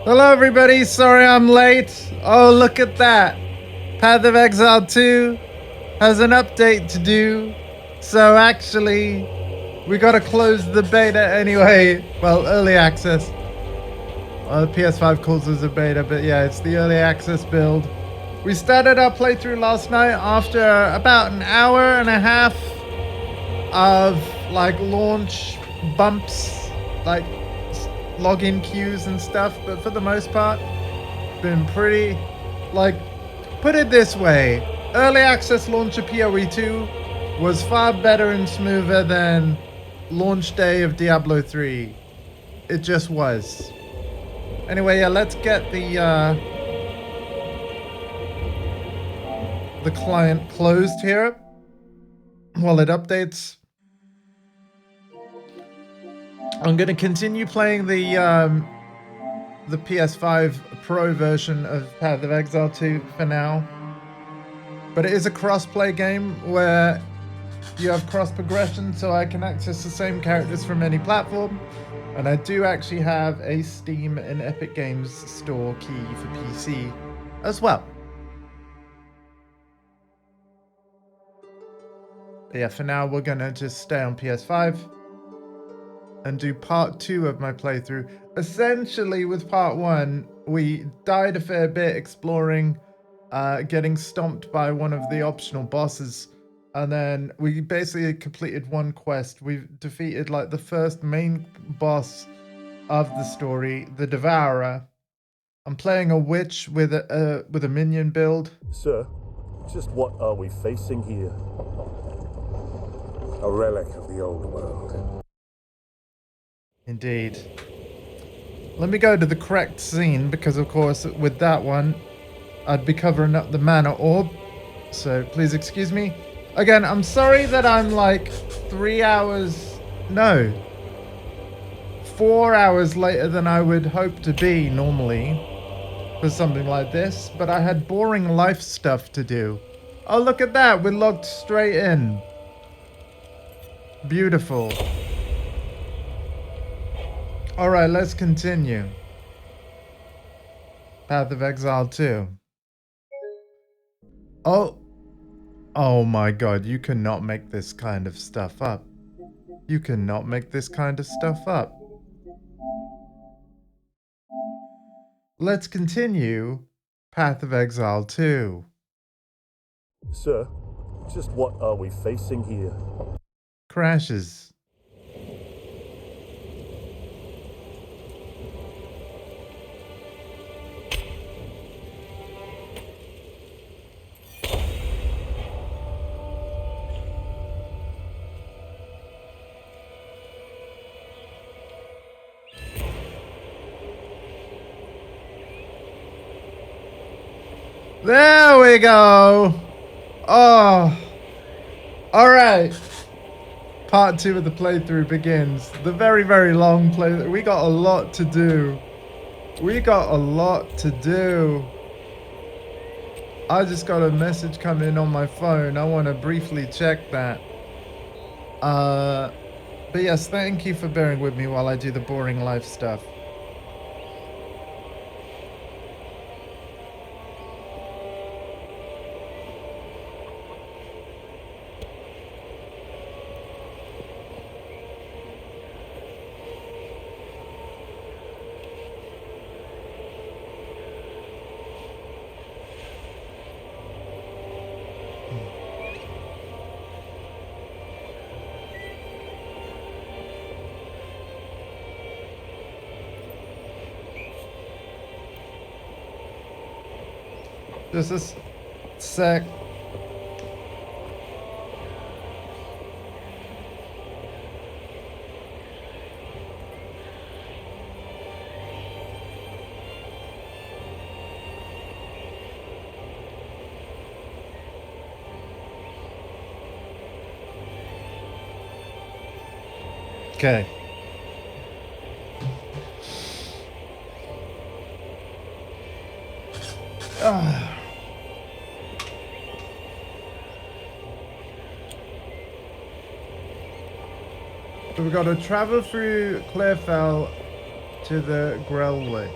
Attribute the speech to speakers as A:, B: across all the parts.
A: Hello everybody, sorry I'm late. Oh, look at that. Path of Exile 2 has an update to do. So actually, we gotta close the beta anyway. Well, early access. PS5 calls us a beta, but yeah, it's the early access build. We started our playthrough last night after about an hour and a half of like launch bumps, like login queues and stuff, but for the most part, been pretty, like, put it this way, early access launch of PoE 2 was far better and smoother than launch day of Diablo 3. It just was. Anyway, yeah, let's get the client closed here while it updates. I'm gonna continue playing the PS5 Pro version of Path of Exile 2 for now. But it is a cross-play game where you have cross-progression, so I can access the same characters from any platform. And I do actually have a Steam and Epic Games Store key for PC as well. But yeah, for now, we're gonna just stay on PS5 and do part 2 of my playthrough. Essentially, with part 1, we died a fair bit exploring, getting stomped by one of the optional bosses, and then we basically completed one quest. We've defeated like the first main boss of the story, the Devourer. I'm playing a witch with a minion build.
B: Sir, just what are we facing here? A relic of the old world.
A: Indeed. Let me go to the correct scene, because of course with that one I'd be covering up the mana orb, so please excuse me. Again, I'm sorry that I'm like 4 hours later than I would hope to be normally for something like this, but I had boring life stuff to do. Oh, look at that, we logged straight in. Beautiful. Alright, let's continue. Path of Exile 2. Oh my god, you cannot make this kind of stuff up. You cannot make this kind of stuff up. Let's continue Path of Exile 2.
B: Sir, just what are we facing here?
A: Crashes. There we go. Oh. Alright. Part 2 of the playthrough begins. The very, very long playthrough. We got a lot to do. We got a lot to do. I just got a message come in on my phone. I want to briefly check that. But yes, thank you for bearing with me while I do the boring life stuff. Just a sec. Okay. So we've got to travel through Clearfell to the Grellwood.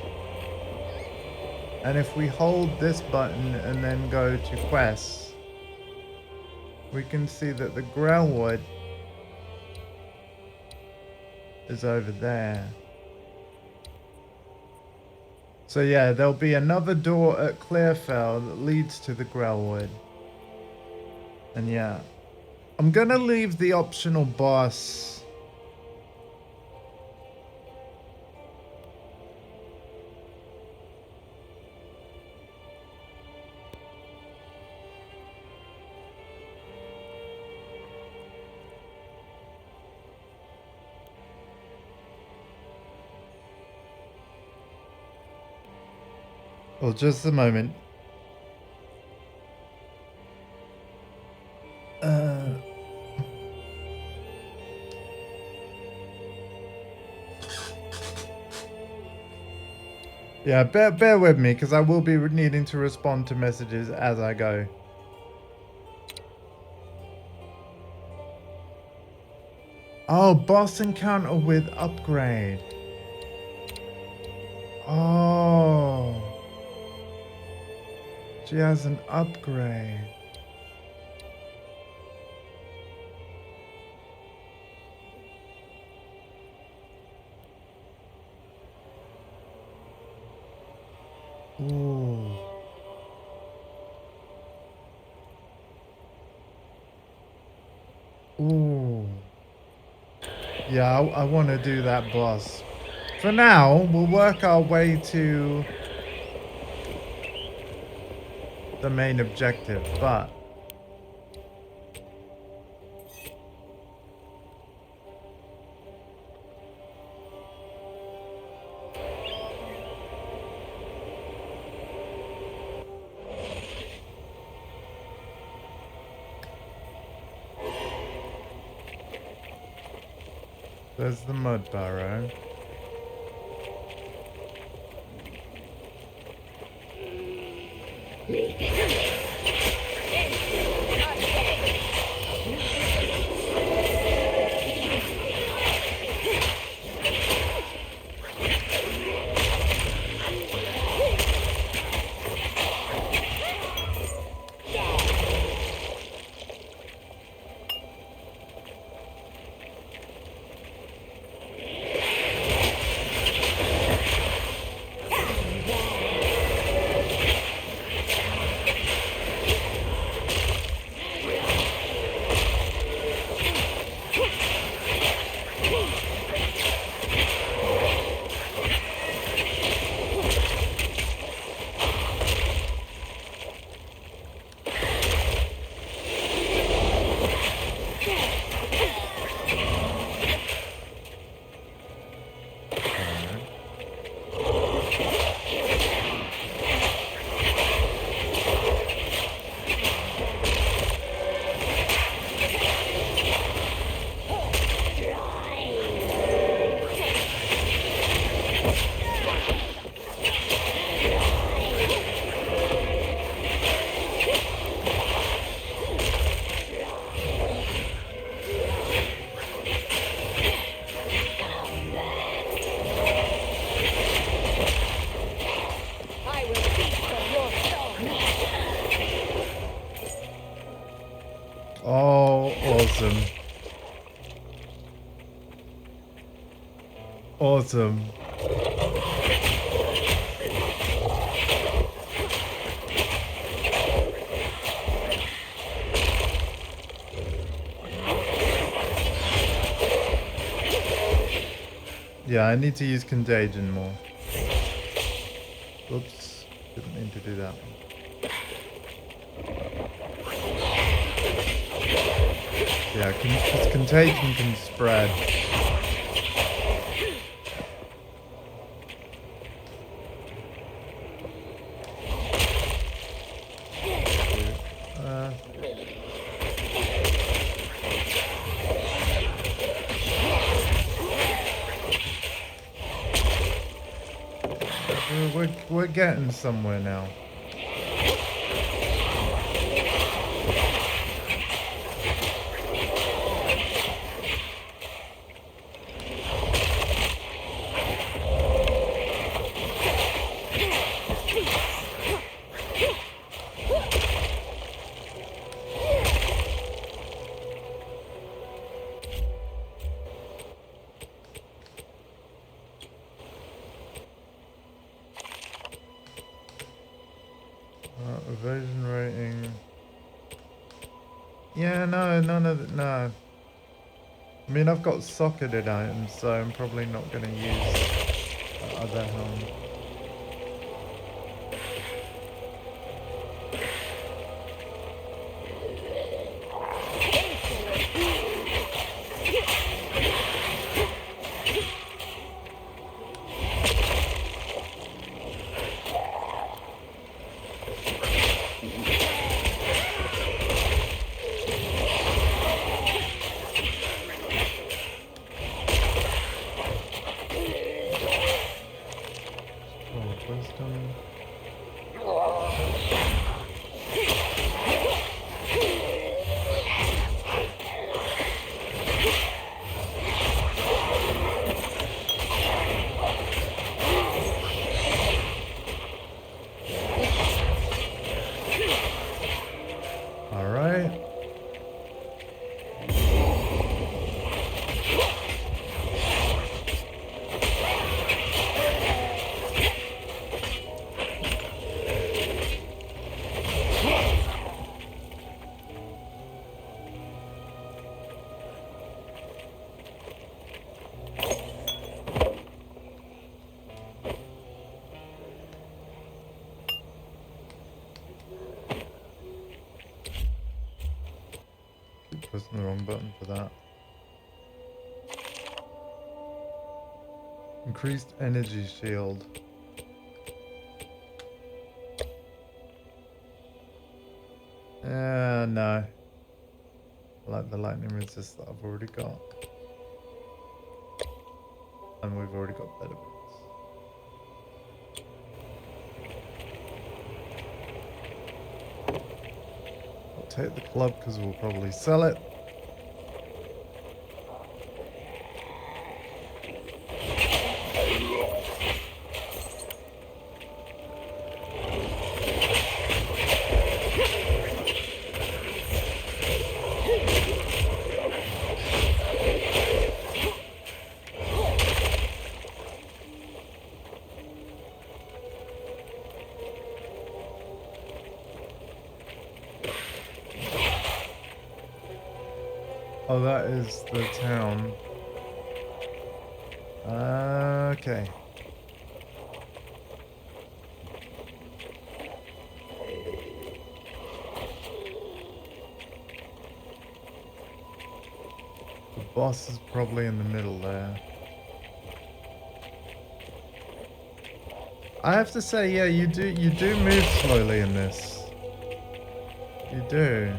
A: And if we hold this button and then go to quests, we can see that the Grellwood is over there. So yeah, there'll be another door at Clearfell that leads to the Grellwood. And yeah, I'm gonna leave the optional boss. Oh, just a moment. Yeah, bear with me, because I will be needing to respond to messages as I go. Oh, boss encounter with upgrade. Oh. She has an upgrade. Ooh. Ooh. Yeah, I want to do that boss. For now, we'll work our way to the main objective, but there's the mud barrow. Oh, awesome. Awesome. Yeah, I need to use Contagion more. Oops, didn't mean to do that. Yeah, because Contagion can spread. We're getting somewhere now. Evasion rating. Yeah, no, none of the, no. I mean, I've got socketed items, so I'm probably not going to use that other helm. Wisdom. All right. Pressing the wrong button for that. Increased energy shield. No. I like the lightning resist that I've already got. And we've already got better boots. I'll take the club because we'll probably sell it. Oh, that is the town. Okay. The boss is probably in the middle there. I have to say, yeah, you do move slowly in this. You do.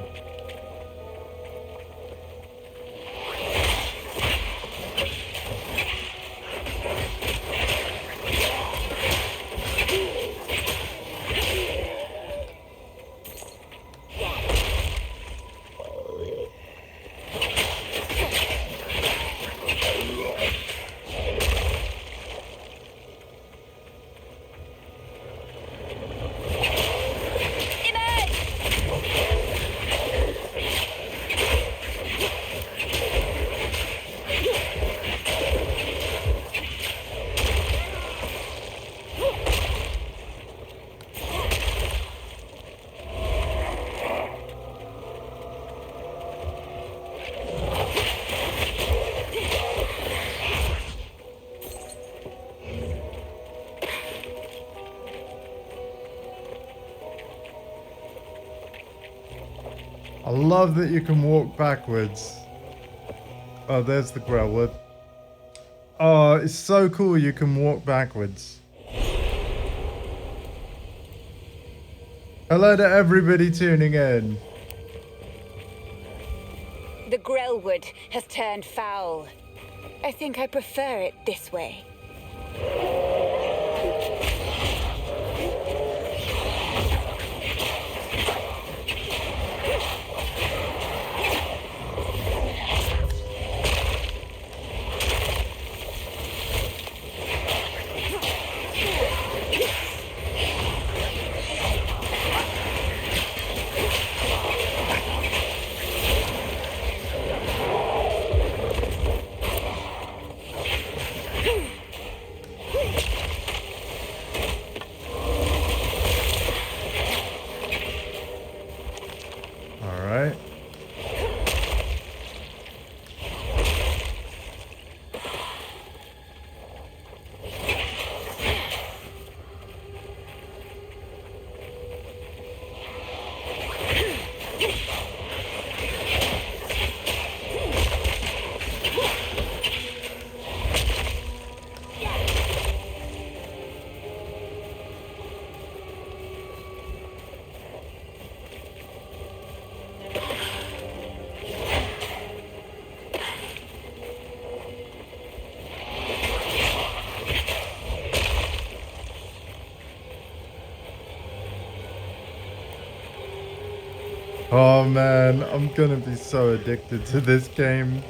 A: I love that you can walk backwards. Oh, there's the Growlwood. Oh, it's so cool you can walk backwards. Hello to everybody tuning in.
C: The Grellwood has turned foul. I think I prefer it this way.
A: Oh man, I'm gonna be so addicted to this game.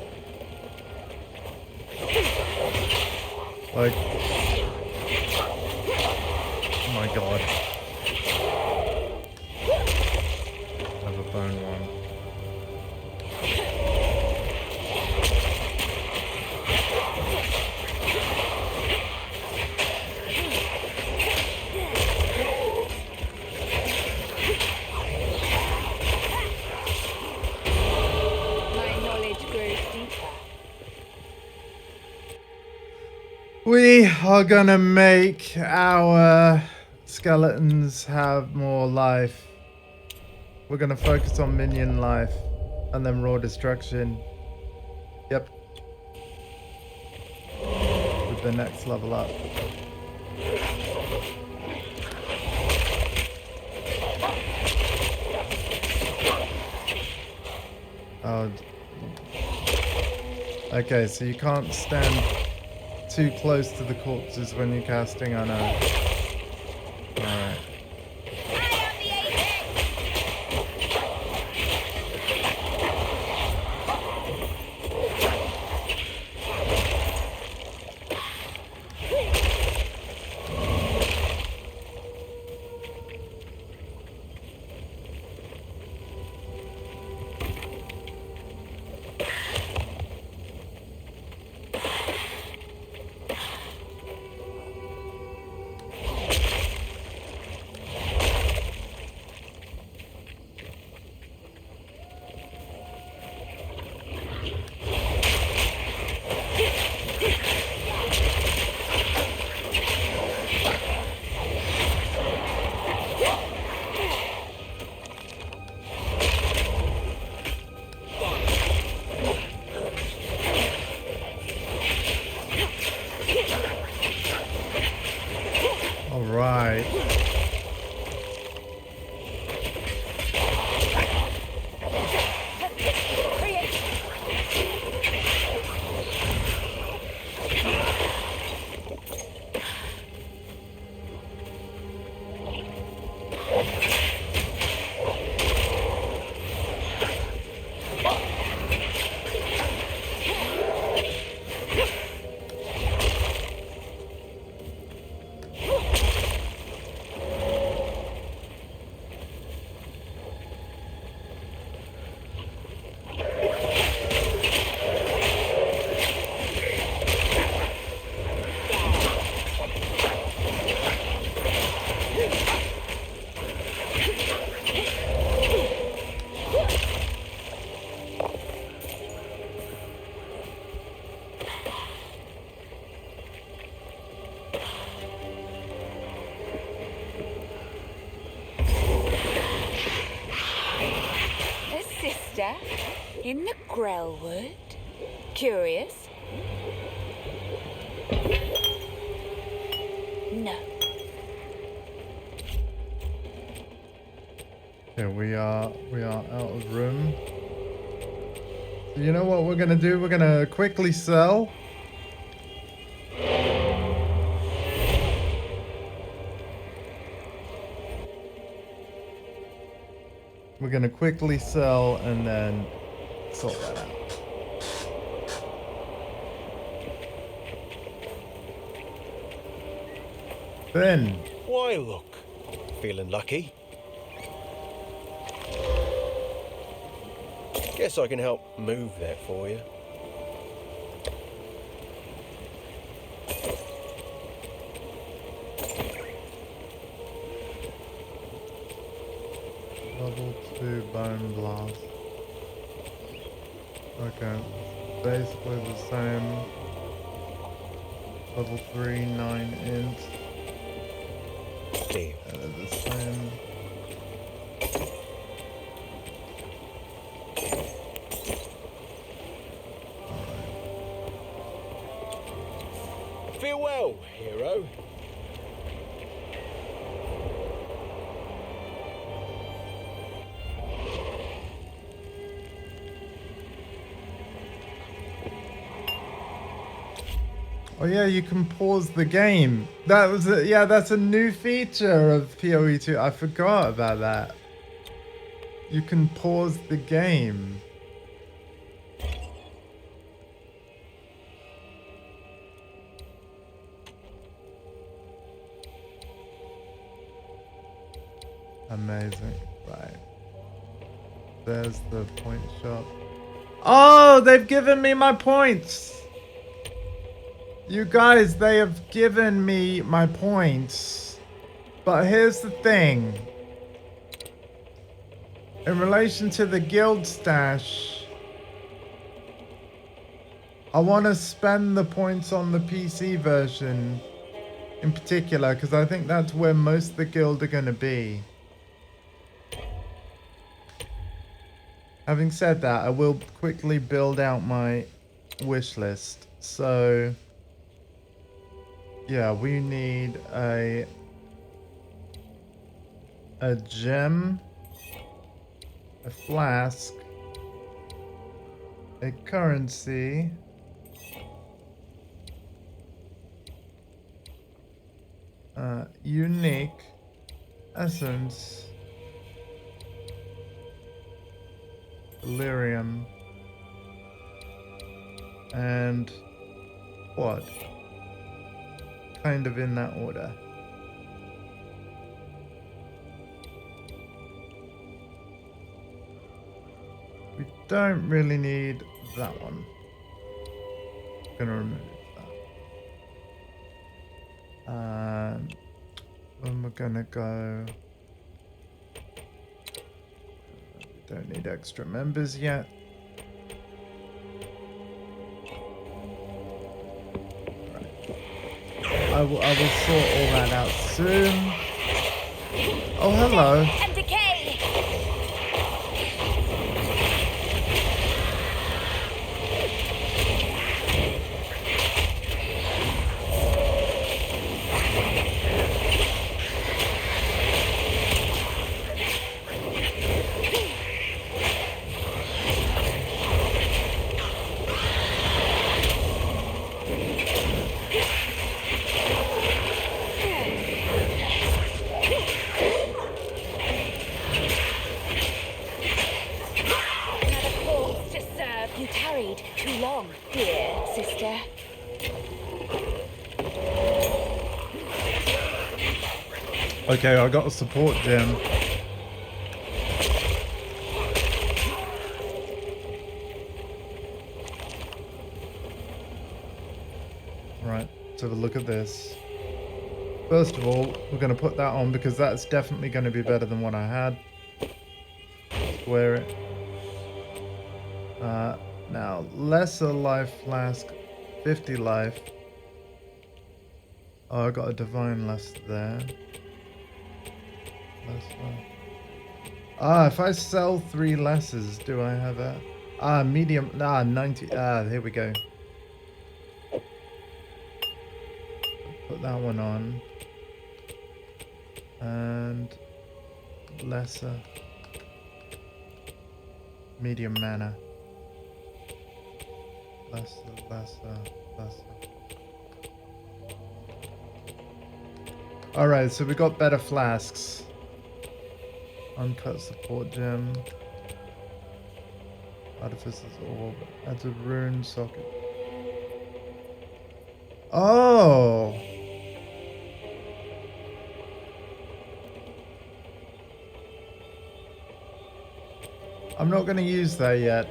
A: Like, oh my god. I have a bone one.
C: My knowledge grows deeper.
A: We are gonna make our skeletons have more life. We're gonna focus on minion life and then raw destruction. Yep. With the next level up. Oh. Okay, so you can't stand too close to the corpses when you're casting, I know. Alright. Alright.
C: In the Grellwood? Curious? No.
A: Okay, we are out of room. So you know what we're gonna do? We're gonna quickly sell. We're gonna quickly sell and then sort that out. Ben.
D: Why, look. Feeling lucky? Guess I can help move that for you.
A: Level 2 bone blast. Okay. Basically the same. Level 3, 9 int.
D: Deal.
A: They're the same.
D: Feel well, hero.
A: Oh yeah, you can pause the game. That was yeah, that's a new feature of PoE 2. I forgot about that. You can pause the game. Amazing. Right. There's the point shop. Oh, they've given me my points. You guys, they have given me my points. But here's the thing. In relation to the guild stash, I want to spend the points on the PC version in particular, because I think that's where most of the guild are going to be. Having said that, I will quickly build out my wish list. So, yeah, we need a gem, a flask, a currency, unique essence, delirium, and what? Kind of in that order. We don't really need that one. I'm gonna remove that. Then we're gonna go. We don't need extra members yet. I will sort all that out soon. Oh, hello.
C: And decay. Too long, dear sister.
A: Okay, I got a support gem. Right, let's have a look at this. First of all, we're going to put that on because that's definitely going to be better than what I had. Wear it. Now, lesser life flask, 50 life. Oh, I got a divine lesser there. Lesser. Ah, if I sell 3 lessers, do I have a... medium... 90... here we go. Put that one on. And... lesser. Medium mana. Lesser. Alright, so we got better flasks. Uncut support gem. Artificer's orb. Adds a rune socket. Oh! I'm not going to use that yet.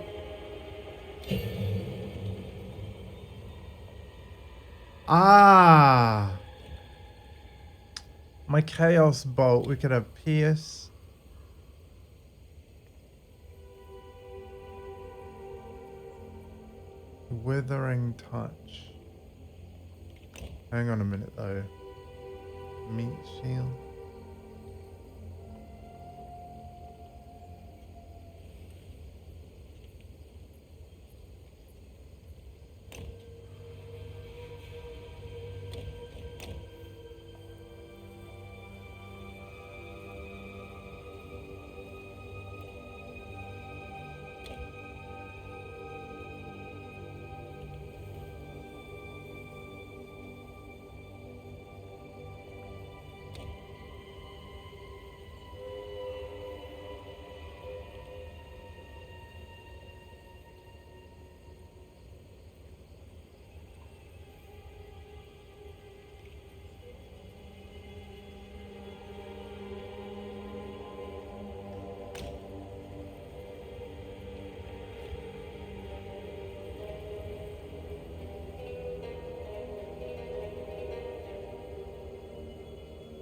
A: Ah! My Chaos Bolt. We could have Pierce. Withering Touch. Hang on a minute though. Meat Shield.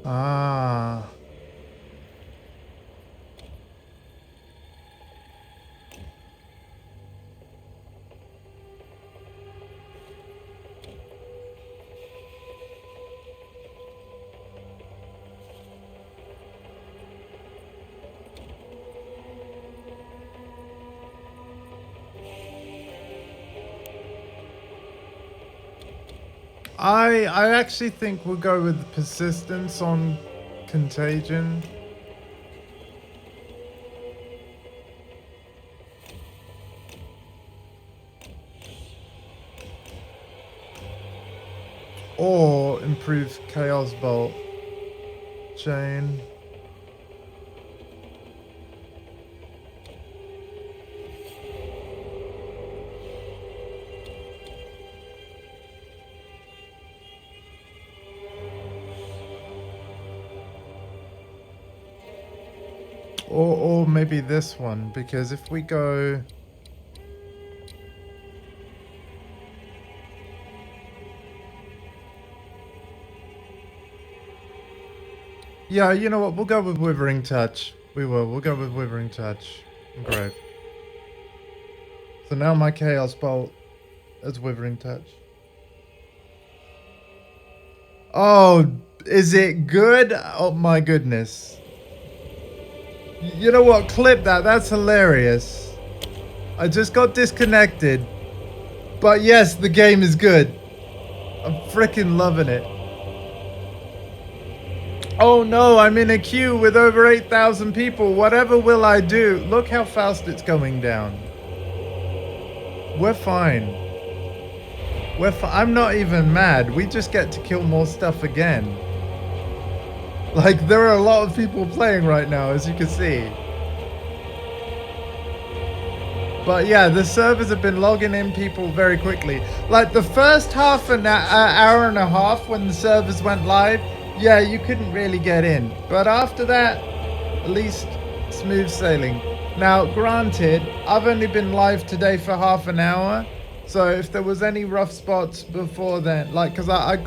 A: Ah. I actually think we'll go with persistence on contagion. Or improve chaos bolt chain. Or maybe this one, because if we go... Yeah, you know what? We'll go with Withering Touch. We will. We'll go with Withering Touch. Engrave. So now my Chaos Bolt is Withering Touch. Oh, is it good? Oh my goodness. You know what? Clip that. That's hilarious. I just got disconnected. But yes, the game is good. I'm freaking loving it. Oh no, I'm in a queue with over 8,000 people. Whatever will I do? Look how fast it's going down. We're fine. I'm not even mad. We just get to kill more stuff again. Like, there are a lot of people playing right now, as you can see. But yeah, the servers have been logging in people very quickly. Like, the first half an hour and a half when the servers went live, yeah, you couldn't really get in. But after that, at least smooth sailing. Now, granted, I've only been live today for half an hour. So if there was any rough spots before then, like, because I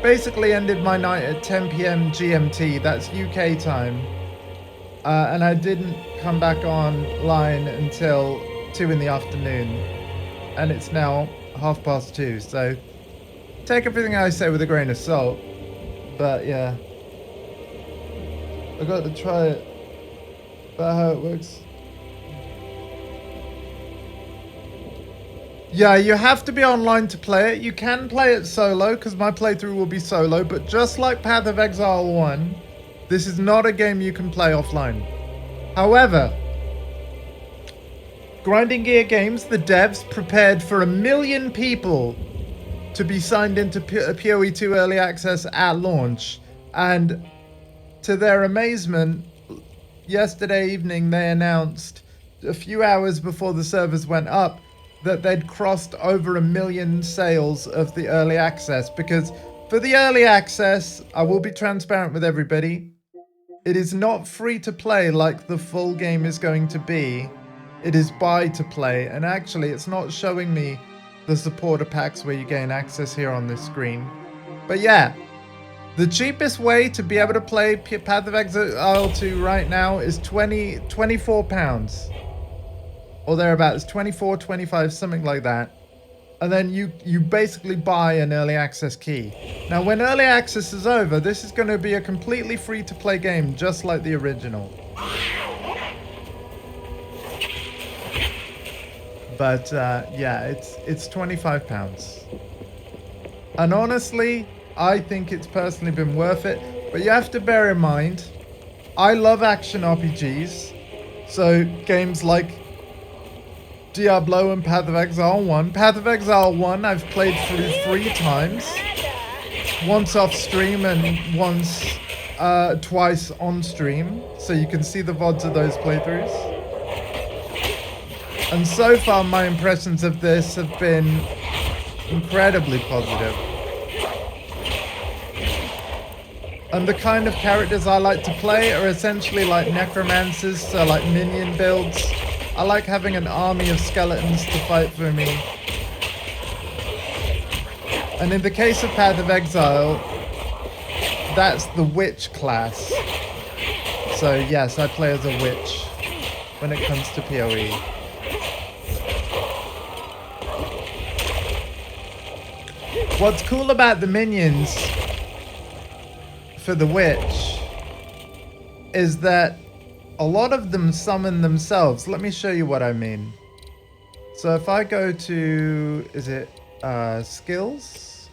A: basically ended my night at 10 p.m. GMT, that's UK time. And I didn't come back online until 2 in the afternoon. And it's now 2:30, so take everything I say with a grain of salt. But yeah, I got to try it. About how it works. Yeah, you have to be online to play it. You can play it solo, because my playthrough will be solo, but just like Path of Exile 1, this is not a game you can play offline. However, Grinding Gear Games, the devs, prepared for 1 million people to be signed into PoE 2 Early Access at launch. And to their amazement, yesterday evening they announced, a few hours before the servers went up, that they'd crossed over 1 million sales of the early access. Because for the early access, I will be transparent with everybody, it is not free to play like the full game is going to be. It is buy to play, and actually it's not showing me the supporter packs where you gain access here on this screen. But yeah, the cheapest way to be able to play Path of Exile 2 right now is £24. Or thereabouts, 24, 25, something like that. And then you basically buy an early access key. Now, when early access is over, this is going to be a completely free-to-play game, just like the original. But yeah, it's £25. And honestly, I think it's personally been worth it. But you have to bear in mind, I love action RPGs. So games like Diablo and Path of Exile 1. Path of Exile 1 I've played through 3 times. Once off stream and twice on stream. So you can see the VODs of those playthroughs. And so far my impressions of this have been incredibly positive. And the kind of characters I like to play are essentially like necromancers, so like minion builds. I like having an army of skeletons to fight for me. And in the case of Path of Exile, that's the witch class. So yes, I play as a witch when it comes to PoE. What's cool about the minions for the witch is that a lot of them summon themselves. Let me show you what I mean. So if I go to, is it skills?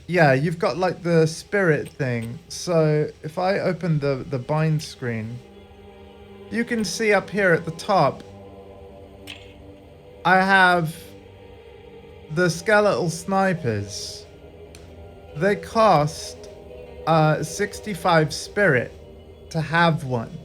A: Yeah, you've got like the spirit thing. So if I open the bind screen, you can see up here at the top, I have the skeletal snipers. They cost 65 spirit to have one.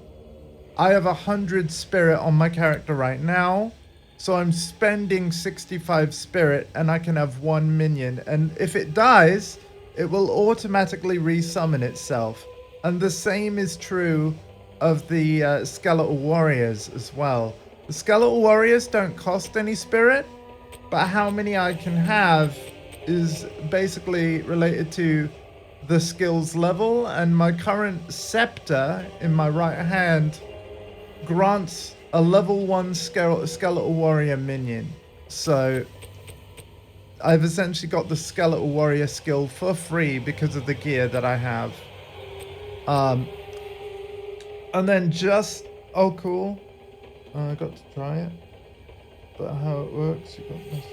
A: I have 100 spirit on my character right now, so I'm spending 65 spirit and I can have one minion, and if it dies it will automatically resummon itself. And the same is true of the skeletal warriors as well. The skeletal warriors don't cost any spirit, but how many I can have is basically related to the skills level, and my current scepter in my right hand grants a level 1 skeletal warrior minion. So I've essentially got the skeletal warrior skill for free because of the gear that I have. And then just, oh cool, I got to try it, but how it works, you got this.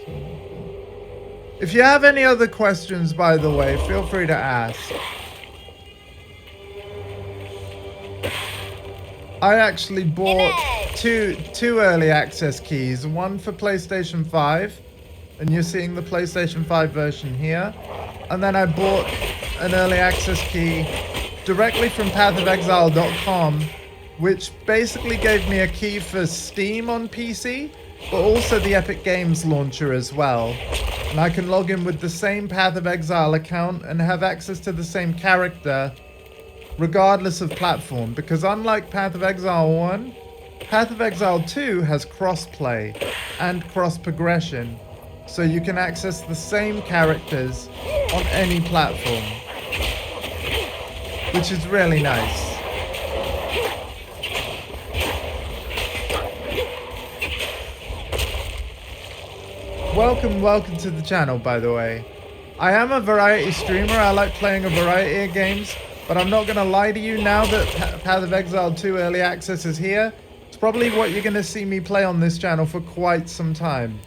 A: If you have any other questions, by the way, feel free to ask. I actually bought two early access keys, one for PlayStation 5, and you're seeing the PlayStation 5 version here, and then I bought an early access key directly from pathofexile.com, which basically gave me a key for Steam on PC, but also the Epic Games launcher as well. And I can log in with the same Path of Exile account and have access to the same character regardless of platform, because unlike Path of Exile 1, Path of Exile 2 has cross-play and cross-progression, so you can access the same characters on any platform, which is really nice. Welcome to the channel, by the way. I am a variety streamer. I like playing a variety of games, but I'm not going to lie to you, now that Path of Exile 2 Early Access is here, it's probably what you're going to see me play on this channel for quite some time.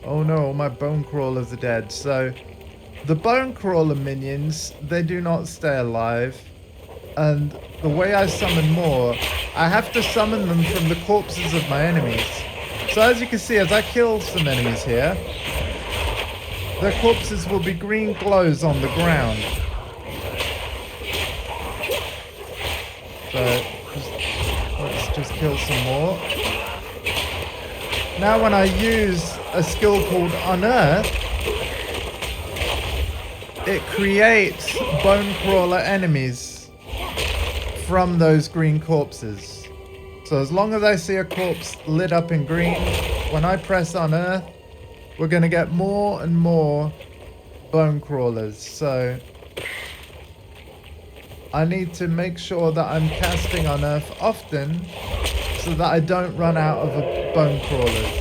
A: Oh no, my bone crawlers are dead. So, the bone crawler minions, they do not stay alive. And the way I summon more, I have to summon them from the corpses of my enemies. So as you can see, as I kill some enemies here, their corpses will be green glows on the ground. So let's just kill some more. Now when I use a skill called Unearth, it creates bone crawler enemies from those green corpses. So as long as I see a corpse lit up in green, when I press Unearth, we're going to get more and more bone crawlers. So I need to make sure that I'm casting Unearth often so that I don't run out of bone crawlers.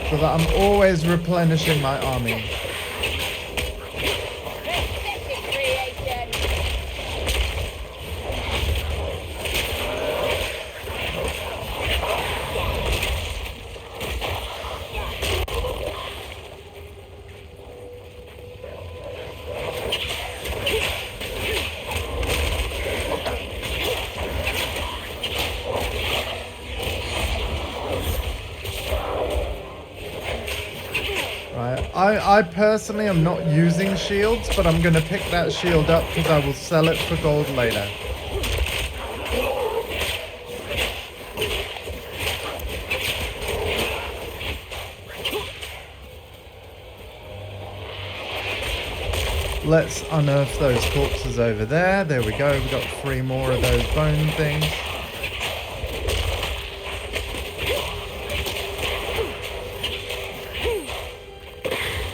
A: So that I'm always replenishing my army. I personally am not using shields, but I'm going to pick that shield up because I will sell it for gold later. Let's unearth those corpses over there. There we go. We got 3 more of those bone things.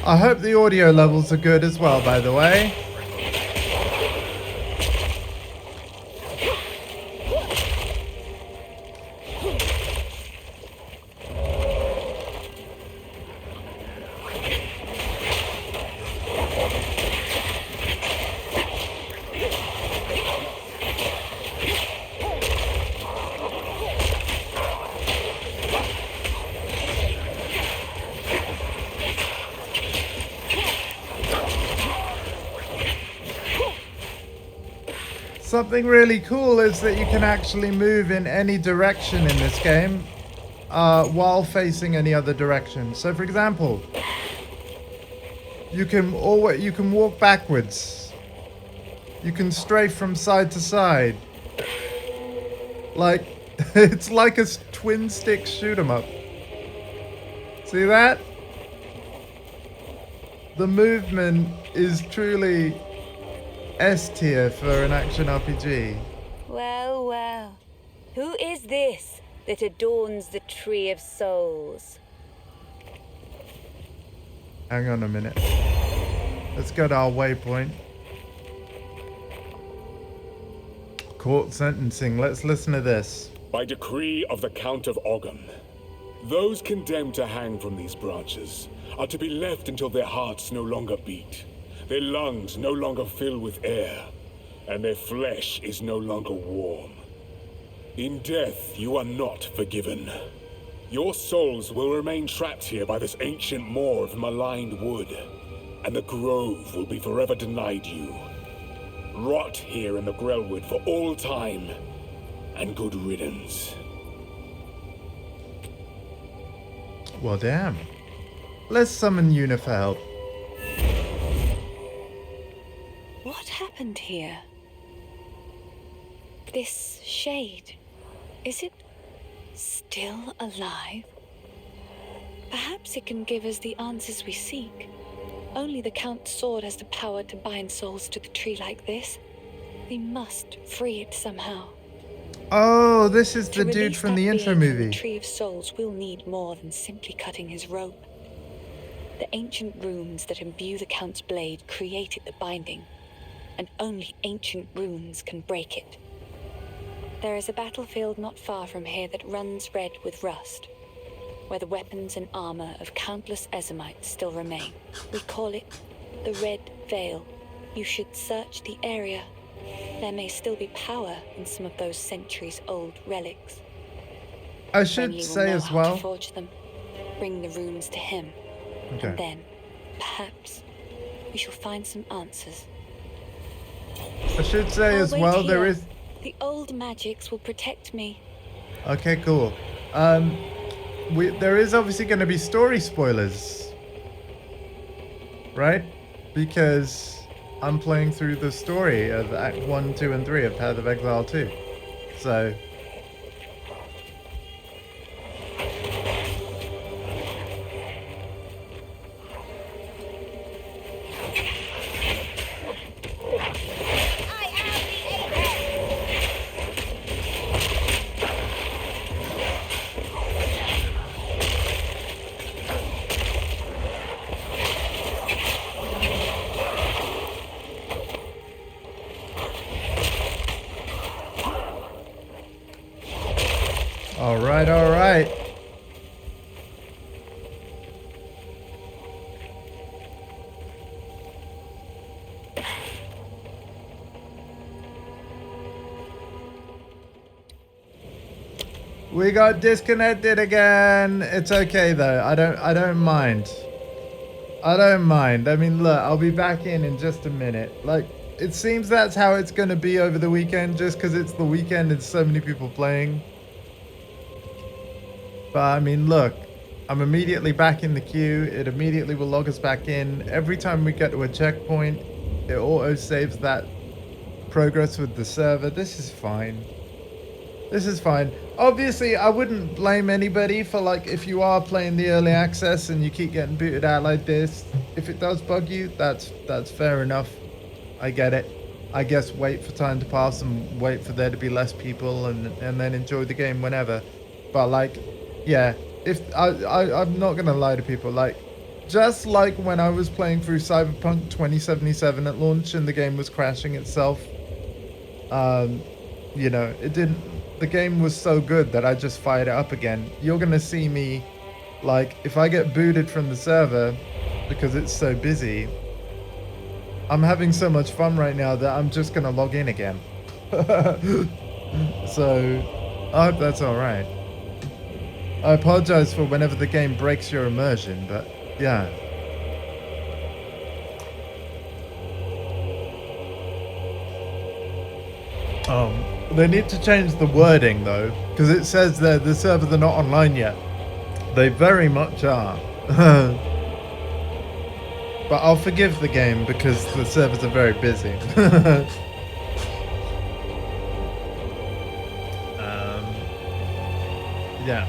A: I hope the audio levels are good as well, by the way. Something really cool is that you can actually move in any direction in this game while facing any other direction. So, for example, you can walk backwards. You can strafe from side to side. Like it's like a twin stick shoot 'em up. See that? The movement is truly S tier for an action RPG.
C: Well, well. Who is this that adorns the Tree of Souls?
A: Hang on a minute. Let's go to our waypoint. Court sentencing. Let's listen to this.
E: By decree of the Count of Ogham, those condemned to hang from these branches are to be left until their hearts no longer beat, their lungs no longer fill with air, and their flesh is no longer warm. In death, you are not forgiven. Your souls will remain trapped here by this ancient moor of maligned wood, and the grove will be forever denied you. Rot here in the Grellwood for all time, and good riddance.
A: Well, damn. Let's summon Una for help.
F: What happened here? This shade, is it still alive? Perhaps it can give us the answers we seek. Only the Count's sword has the power to bind souls to the tree like this. We must free it somehow.
A: Oh, this is the
F: To
A: dude
F: release
A: from
F: that
A: the intro
F: being from
A: movie.
F: The Tree of Souls will need more than simply cutting his rope. The ancient runes that imbue the Count's blade created the binding, and only ancient runes can break it. There is a battlefield not far from here that runs red with rust, where the weapons and armor of countless Ezamites still remain. We call it the Red Veil. You should search the area. There may still be power in some of those centuries-old relics.
A: I should
F: Renly will
A: say
F: know
A: as
F: how
A: well.
F: to forge them, bring the runes to him,
A: Okay.
F: and then, perhaps, we shall find some answers.
A: I should say
F: I'll
A: as
F: wait
A: well, there
F: here.
A: is.
F: The old magics will protect me.
A: Okay, cool. There is obviously going to be story spoilers, right? Because I'm playing through the story of Act 1, 2, and 3 of Path of Exile 2. So, all right, all right. We got disconnected again. It's okay though. I don't mind. I don't mind. I mean, look, I'll be back in just a minute. Like, it seems that's how it's gonna be over the weekend, just because it's the weekend and so many people playing. But I mean, look, I'm immediately back in the queue. It immediately will log us back in. Every time we get to a checkpoint, it auto saves that progress with the server. This is fine. This is fine. Obviously, I wouldn't blame anybody for, like, if you are playing the early access and you keep getting booted out like this. If it does bug you, that's fair enough. I get it. I guess wait for time to pass and wait for there to be less people and then enjoy the game whenever. But, like, yeah, if I'm not gonna lie to people, like, just like when I was playing through Cyberpunk 2077 at launch and the game was crashing itself, you know, the game was so good that I just fired it up again. You're gonna see me, like, if I get booted from the server because it's so busy, I'm having so much fun right now that I'm just gonna log in again. So, I hope that's alright. I apologize for whenever the game breaks your immersion, but yeah. They need to change the wording though, because it says that the servers are not online yet. They very much are. But I'll forgive the game because the servers are very busy. Yeah.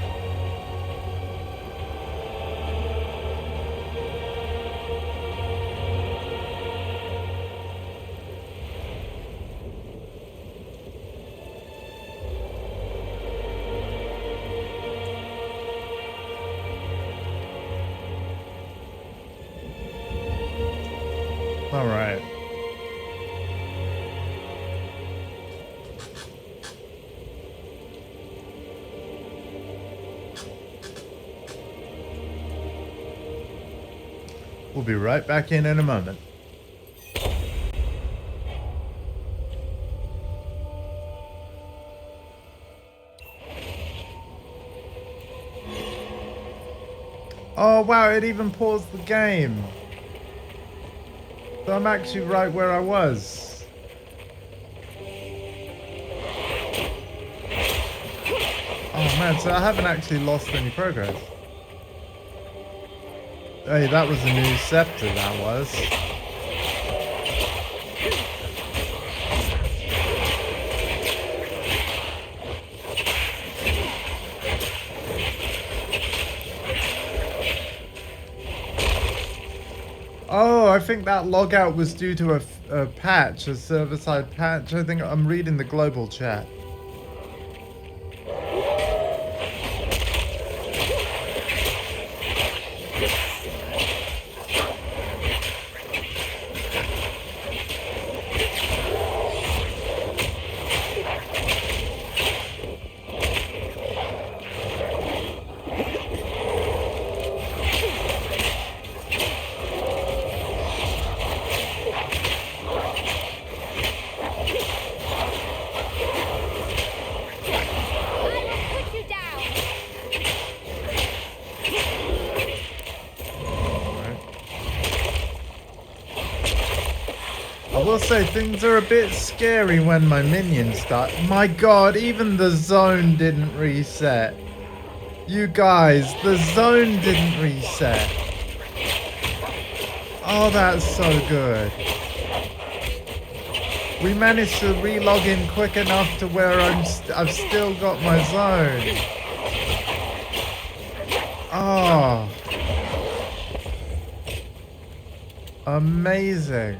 A: All right. We'll be right back in a moment. Oh wow, it even paused the game. So I'm actually right where I was. Oh man, so I haven't actually lost any progress. Hey, that was a new scepter, that was. Oh, I think that logout was due to a patch, a server-side patch. I think I'm reading the global chat. I will say things are a bit scary when my minions start. My god, even the zone didn't reset. You guys, the zone didn't reset. Oh, that's so good. We managed to relog in quick enough to where I've still got my zone. Oh. Amazing.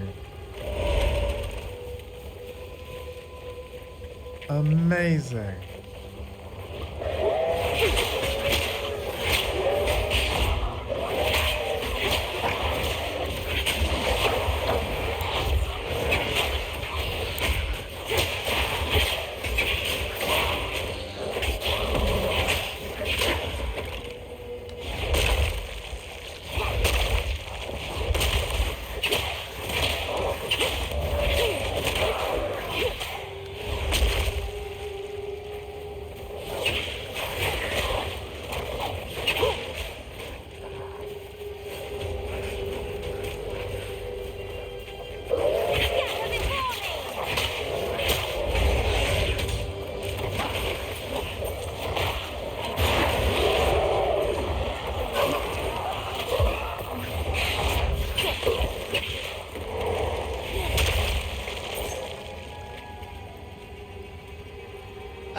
A: Amazing.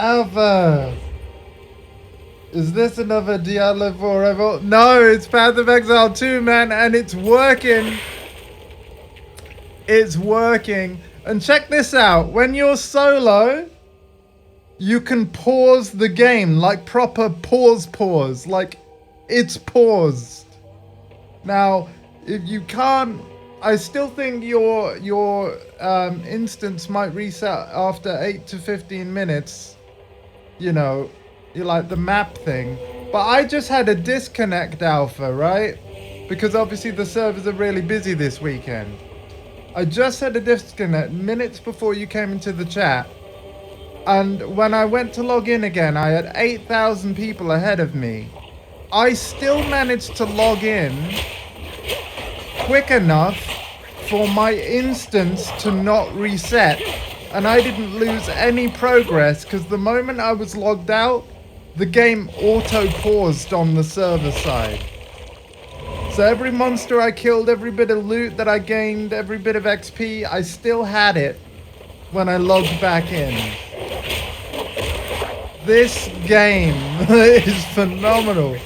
A: Alpha! Is this another Diablo Forever? No, it's Path of Exile 2, man, and it's working. It's working. And check this out. When you're solo, you can pause the game, like proper pause. Like, it's paused. Now, if you can't, I still think your instance might reset after 8 to 15 minutes. You know, you like the map thing. But I just had a disconnect alpha, right? Because obviously the servers are really busy this weekend. I just had a disconnect minutes before you came into the chat. And when I went to log in again, I had 8,000 people ahead of me. I still managed to log in quick enough for my instance to not reset. And I didn't lose any progress because the moment I was logged out, the game auto-paused on the server side. So every monster I killed, every bit of loot that I gained, every bit of XP, I still had it when I logged back in. This game is phenomenal.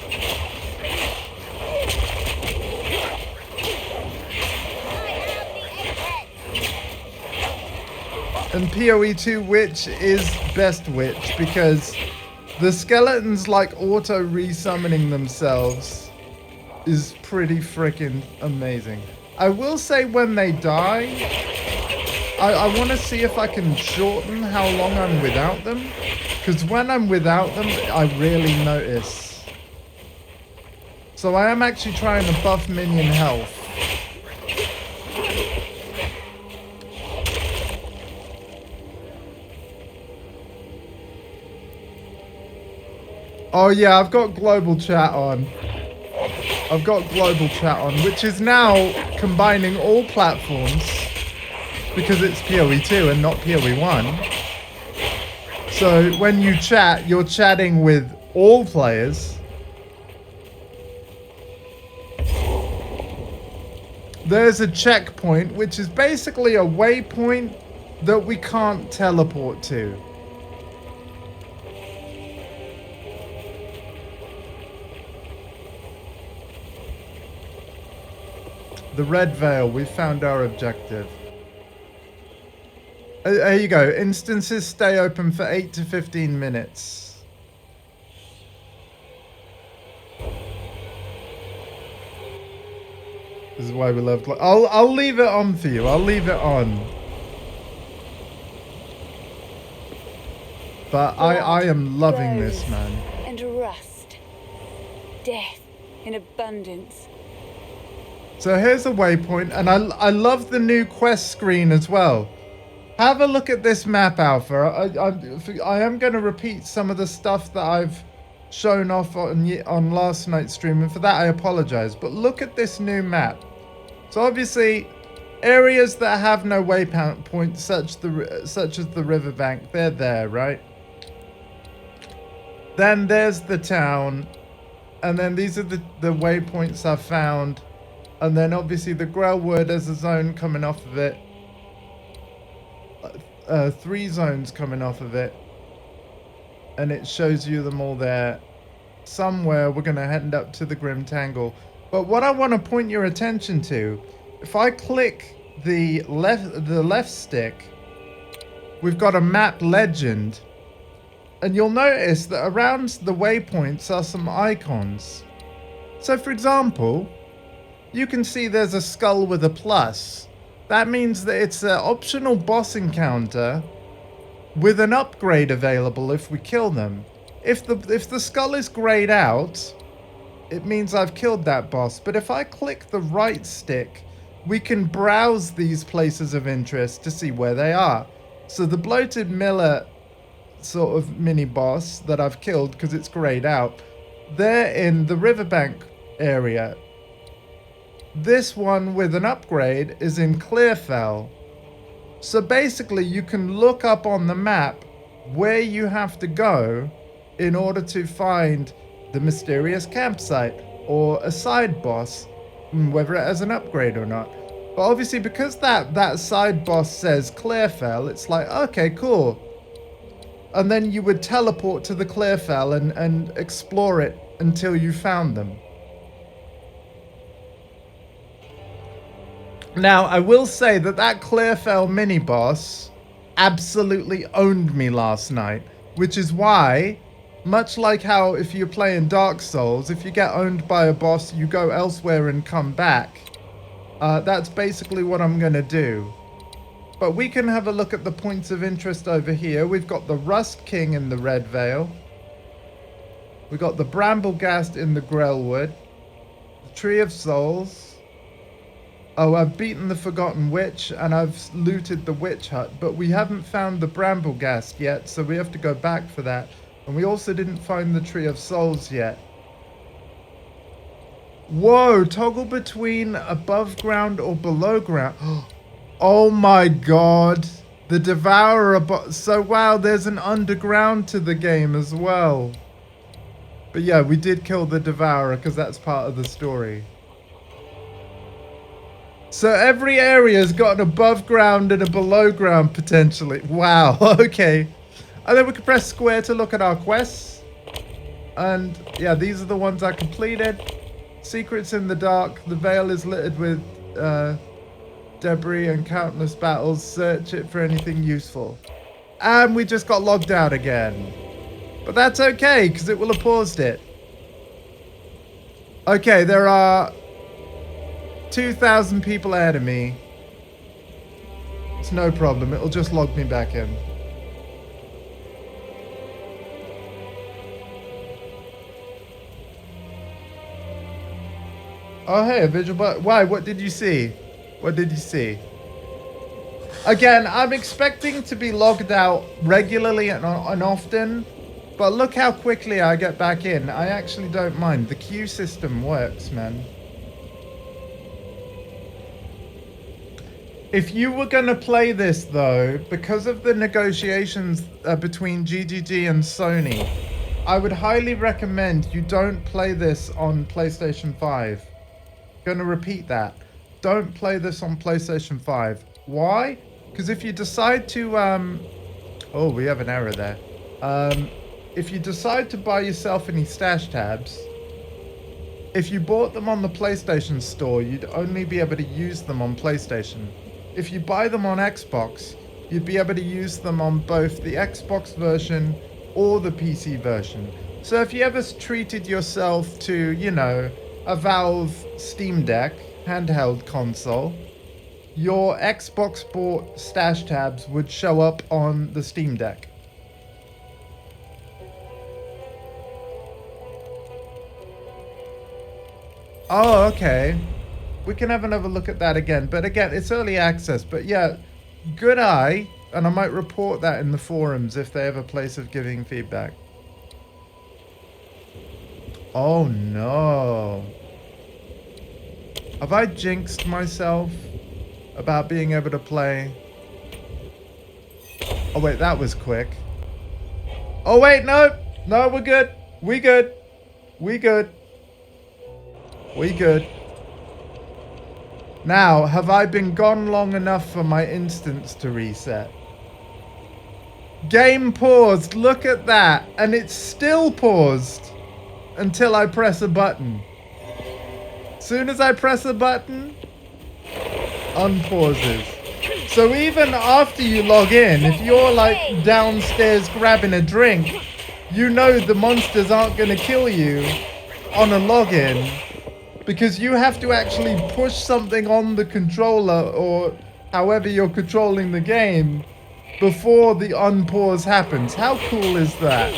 A: And PoE 2 Witch is best Witch because the skeletons like auto resummoning themselves is pretty freaking amazing. I will say when they die, I want to see if I can shorten how long I'm without them. Because when I'm without them, I really notice. So I am actually trying to buff minion health. Oh yeah, I've got global chat on. I've got global chat on, which is now combining all platforms because it's PoE 2 and not PoE 1. So when you chat, you're chatting with all players. There's a checkpoint, which is basically a waypoint that we can't teleport to. The Red Veil, we found our objective. There you go. Instances stay open for 8 to 15 minutes. This is why we love... I'll leave it on for you. I'll leave it on. But I am loving this, man.
C: And rust. Death in abundance.
A: So here's a waypoint, and I love the new quest screen as well. Have a look at this map, Alpha. I am going to repeat some of the stuff that I've shown off on last night's stream, and for that I apologize. But look at this new map. So obviously, areas that have no waypoints, such as the riverbank, they're there, right? Then there's the town, and then these are the waypoints I've found, and then obviously the Grellwood has a zone coming off of it. 3 zones coming off of it, and it shows you them all there. Somewhere we're gonna head up to the Grim Tangle, but what I want to point your attention to, if I click the left stick, we've got a map legend, and you'll notice that around the waypoints are some icons. So for example, you can see there's a skull with a plus. That means that it's an optional boss encounter with an upgrade available if we kill them. If the skull is grayed out, it means I've killed that boss. But if I click the right stick, we can browse these places of interest to see where they are. So the Bloated Miller sort of mini boss that I've killed because it's grayed out, they're in the riverbank area. This one with an upgrade is in Clearfell. So basically you can look up on the map where you have to go in order to find the mysterious campsite or a side boss, whether it has an upgrade or not. But obviously because that side boss says Clearfell, it's like, okay, cool. and then you would teleport to the Clearfell and explore it until you found them. Now, I will say that Clearfell mini-boss absolutely owned me last night, which is why, much like how if you're playing Dark Souls, if you get owned by a boss, you go elsewhere and come back. That's basically what I'm going to do. But we can have a look at the points of interest over here. We've got the Rust King in the Red Vale. We've got the Bramblegast in the Grellwood. The Tree of Souls. Oh, I've beaten the Forgotten Witch and I've looted the Witch Hut, but we haven't found the Bramblegast yet, so we have to go back for that. And we also didn't find the Tree of Souls yet. Whoa, toggle between above ground or below ground. Oh my god. The Devourer. So wow, there's an underground to the game as well. But yeah, we did kill the Devourer because that's part of the story. So every area's got an above ground and a below ground potentially. Wow, okay. And then we can press square to look at our quests. And yeah, these are the ones I completed. Secrets in the dark. The veil is littered with debris and countless battles. Search it for anything useful. And we just got logged out again. But that's okay, because it will have paused it. Okay, there are 2,000 people ahead of me. It's no problem. It'll just log me back in. Oh, hey, a visual button. Why? What did you see? What did you see? Again, I'm expecting to be logged out regularly and often, but look how quickly I get back in. I actually don't mind. The queue system works, man. If you were going to play this, though, because of the negotiations between GGG and Sony, I would highly recommend you don't play this on PlayStation 5. Going to repeat that. Don't play this on PlayStation 5. Why? Because if you decide to... oh, we have an error there. If you decide to buy yourself any stash tabs, if you bought them on the PlayStation Store, you'd only be able to use them on PlayStation. If you buy them on Xbox, you'd be able to use them on both the Xbox version or the PC version. So if you ever treated yourself to, you know, a Valve Steam Deck handheld console, your Xbox bought stash tabs would show up on the Steam Deck. Oh, okay. We can have another look at that again. But again, it's early access. But yeah, good eye. And I might report that in the forums if they have a place of giving feedback. Oh no. Have I jinxed myself about being able to play? Oh wait, that was quick. Oh wait, no. No, we're good. We good. We good. We good. Now, have I been gone long enough for my instance to reset? Game paused. Look at that. And it's still paused until I press a button. Soon as I press a button, unpauses. So even after you log in, if you're like downstairs grabbing a drink, you know the monsters aren't going to kill you on a login. Because you have to actually push something on the controller or however you're controlling the game before the unpause happens. How cool is that?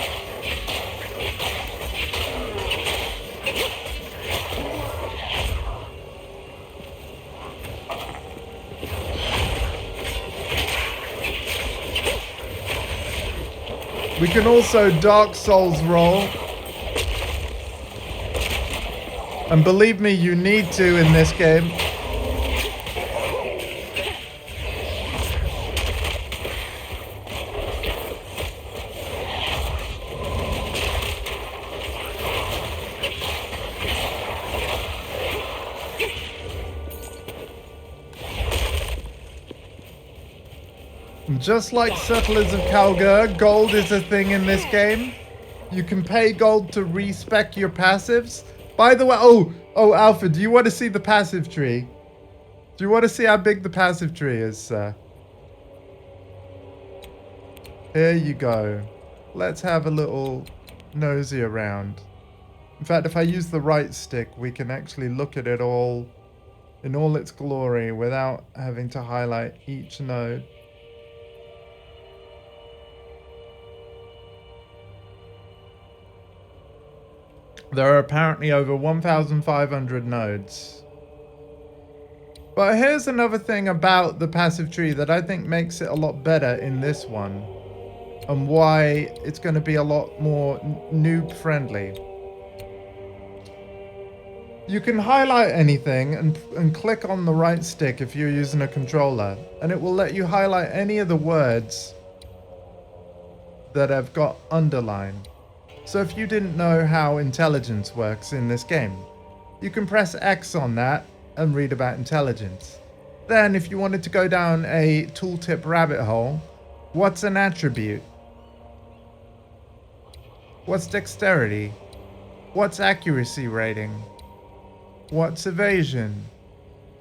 A: We can also Dark Souls roll. And believe me, you need to in this game. Just like Settlers of Kalgur, gold is a thing in this game. You can pay gold to respec your passives. By the way, oh, Alpha, do you want to see the passive tree? Do you want to see how big the passive tree is, sir? Here you go. Let's have a little nosy around. In fact, if I use the right stick, we can actually look at it all in all its glory without having to highlight each node. There are apparently over 1,500 nodes. But here's another thing about the passive tree that I think makes it a lot better in this one, and why it's going to be a lot more noob friendly. You can highlight anything and click on the right stick if you're using a controller, and it will let you highlight any of the words that have got underline. So if you didn't know how intelligence works in this game, you can press X on that and read about intelligence. Then if you wanted to go down a tooltip rabbit hole, what's an attribute? What's dexterity? What's accuracy rating? What's evasion?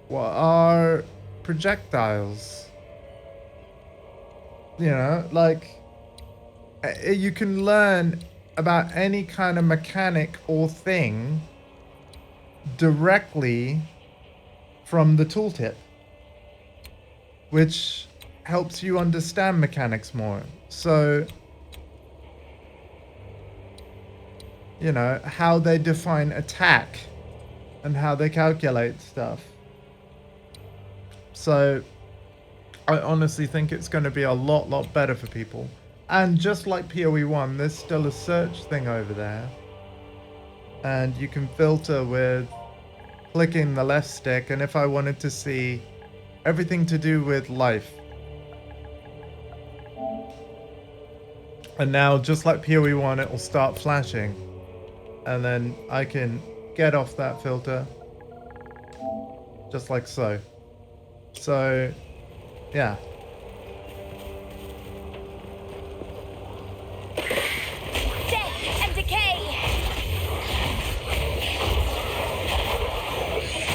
A: What are projectiles? You know, like, you can learn about any kind of mechanic or thing directly from the tooltip, which helps you understand mechanics more. So, you know, how they define attack and how they calculate stuff. So, I honestly think it's going to be a lot better for people. And just like PoE1, there's still a search thing over there. And you can filter with clicking the left stick. And if I wanted to see everything to do with life. And now, just like PoE1, it will start flashing. And then I can get off that filter. Just like so. So, yeah.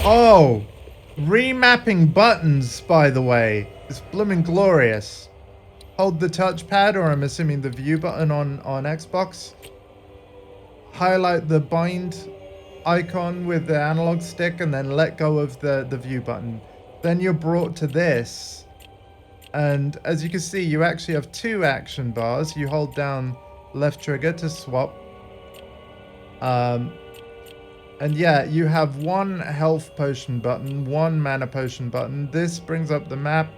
A: Oh, remapping buttons, by the way. It's blooming glorious. Hold the touchpad, or I'm assuming the view button on Xbox. Highlight the bind icon with the analog stick and then let go of the view button. Then you're brought to this. And as you can see, you actually have two action bars. You hold down left trigger to swap. And yeah, you have one health potion button, one mana potion button. This brings up the map.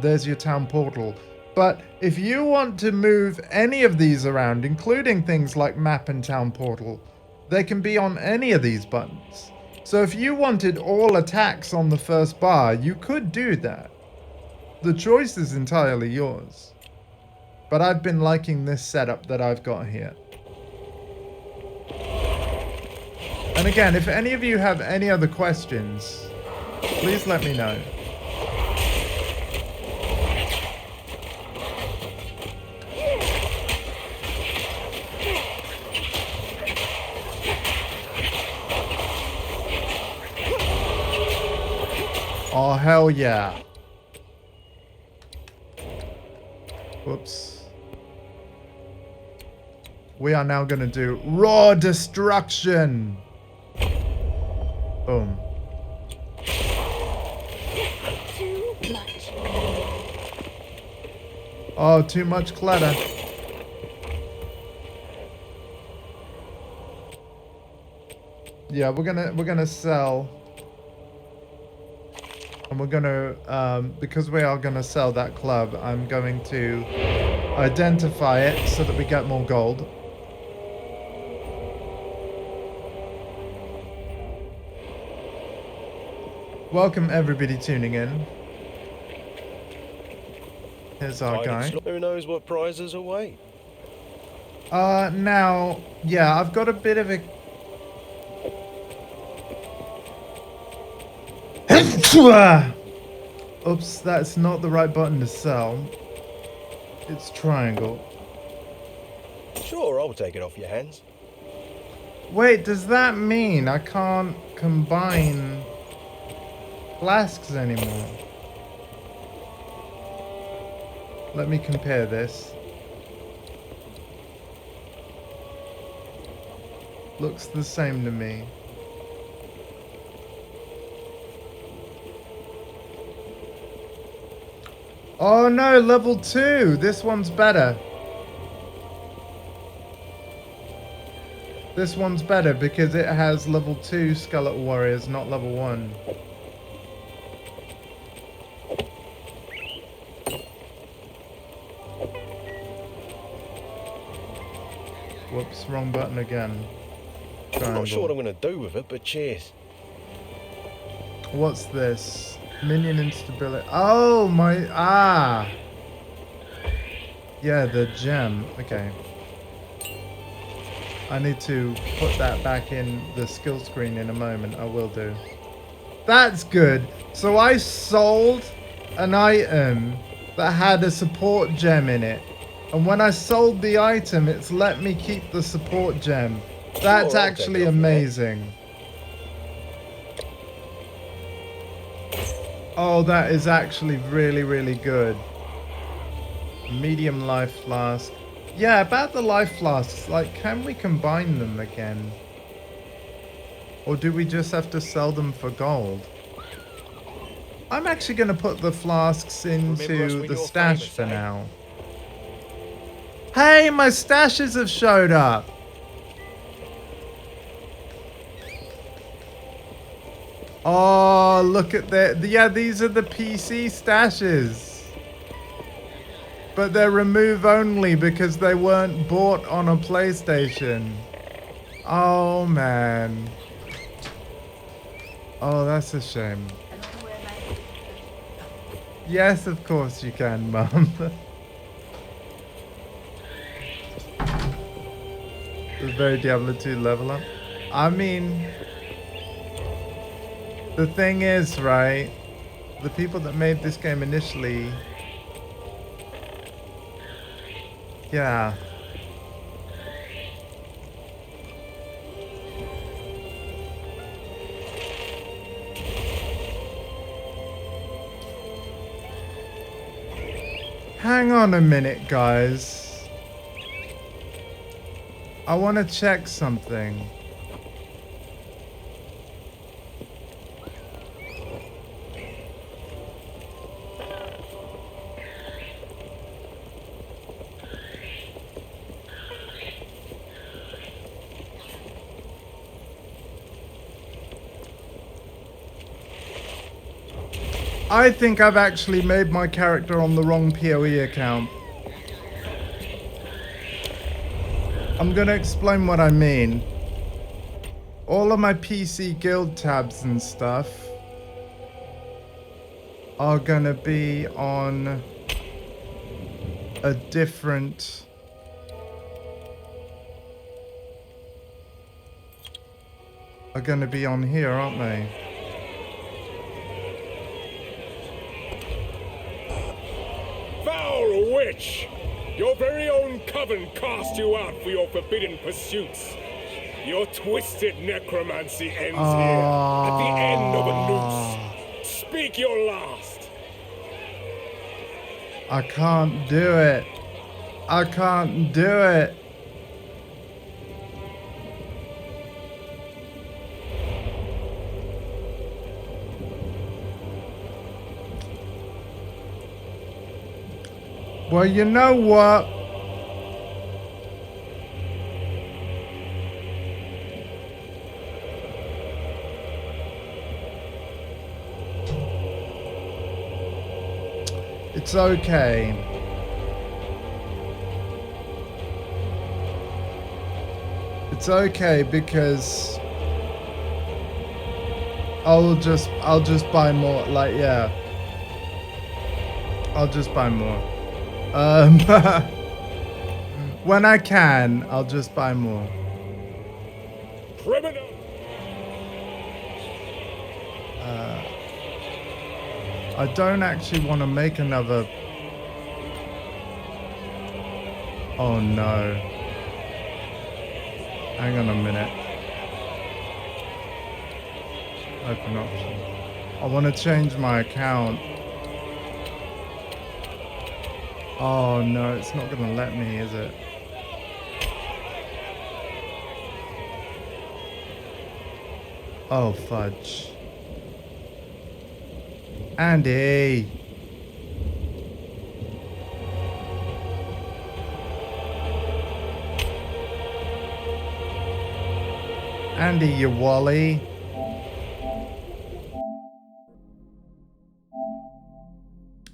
A: There's your town portal. But if you want to move any of these around, including things like map and town portal, they can be on any of these buttons. So if you wanted all attacks on the first bar, you could do that. The choice is entirely yours. But I've been liking this setup that I've got here. And again, if any of you have any other questions, please let me know. Oh, hell yeah. Whoops. We are now going to do raw destruction. Boom.
F: Too much.
A: Oh, too much clutter. Yeah, we're gonna sell. And we're gonna, because we are gonna sell that club, I'm going to identify it so that we get more gold. Welcome everybody tuning in. Here's our guy.
D: Who knows what prizes await?
A: Now, yeah, I've got a bit of a... Oops, that's not the right button to sell. It's triangle.
D: Sure, I'll take it off your hands.
A: Wait, does that mean I can't combine flasks anymore? Let me compare this. Looks the same to me. Oh no, level 2! This one's better. This one's better because it has level 2 skeletal warriors, not level 1. Whoops, wrong button again.
D: I'm not sure what I'm
A: Triangle.
D: going to do with it, but cheers.
A: What's this? Minion instability. Oh my, ah! Yeah, the gem, okay. I need to put that back in the skill screen in a moment. I will do. That's good. So I sold an item that had a support gem in it. And when I sold the item, it's let me keep the support gem. That's
D: Sure, I'll
A: actually
D: take it off your
A: amazing. Oh, that is actually really, really good. Medium life flask. Yeah, about the life flasks, like, can we combine them again? Or do we just have to sell them for gold? I'm actually going to put the flasks
D: Remember us
A: into
D: when
A: the
D: you're
A: stash
D: famous,
A: for
D: eh?
A: now. Hey, my stashes have showed up! Oh, look at that. Yeah, these are the PC stashes. But they're remove only because they weren't bought on a PlayStation. Oh, man. Oh, that's a shame. Yes, of course you can, Mum. The very Diablo 2 level up. I mean, the thing is, right? The people that made this game initially... Yeah. Hang on a minute, guys. I want to check something. I think I've actually made my character on the wrong PoE account. I'm gonna explain what I mean. All of my PC guild tabs and stuff are gonna be on a different... are gonna be on here, aren't they?
E: Foul witch! Your very own coven cast you out for your forbidden pursuits. Your twisted necromancy ends here, at the end of a noose. Speak your last.
A: I can't do it. I can't do it. Well, you know what? It's okay. It's okay because I'll just buy more, like, yeah. I'll just buy more. When I can, I'll just buy more.
E: Criminal!
A: I don't actually want to make another Oh no. Hang on a minute. Open option. I want to change my account. Oh no, it's not going to let me, is it? Oh fudge. Andy. Andy, you wally.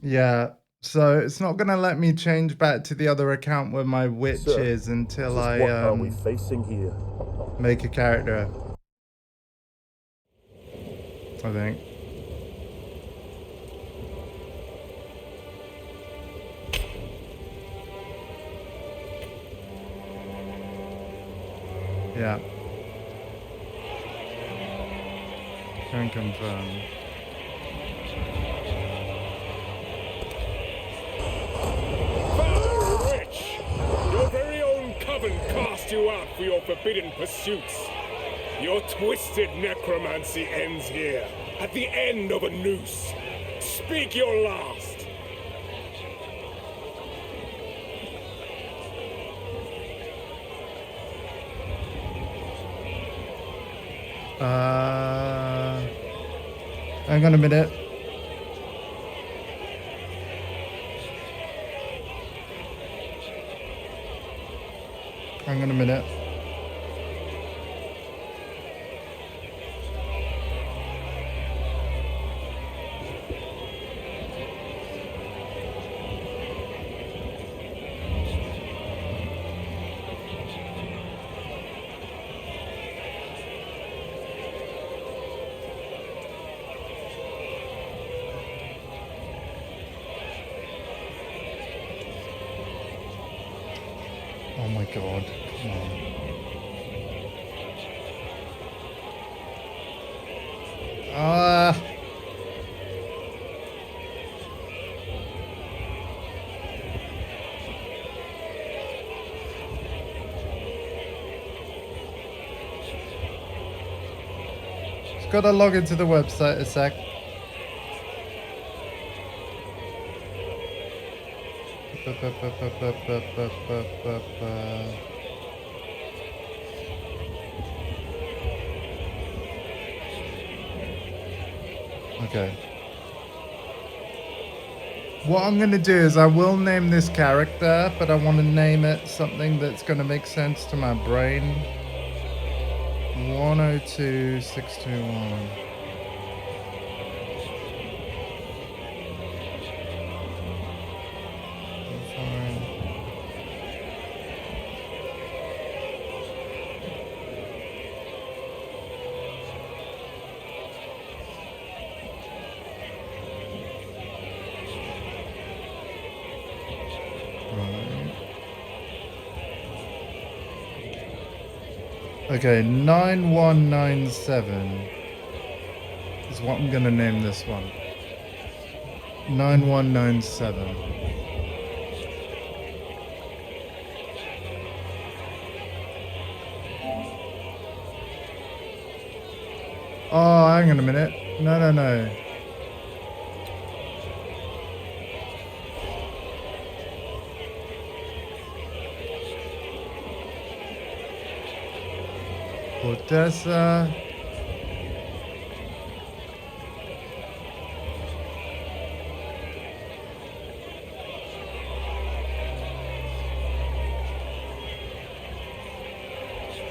A: Yeah, so it's not gonna let me change back to the other account where my witch
B: Sir,
A: is until
B: just
A: I
B: what are we facing here?
A: make a character. I think. Yeah. Can confirm.
E: Foul witch! Your very own coven cast you out for your forbidden pursuits. Your twisted necromancy ends here, at the end of a noose. Speak your last.
A: Hang on a minute. Hang on a minute. Oh my god, come on. Just gotta log into the website a sec. Okay. What I'm gonna do is I will name this character, but I want to name it something that's gonna make sense to my brain. 102621. Okay, 9197 is what I'm gonna name this one. 9197. Oh, hang on a minute. No. Odessa.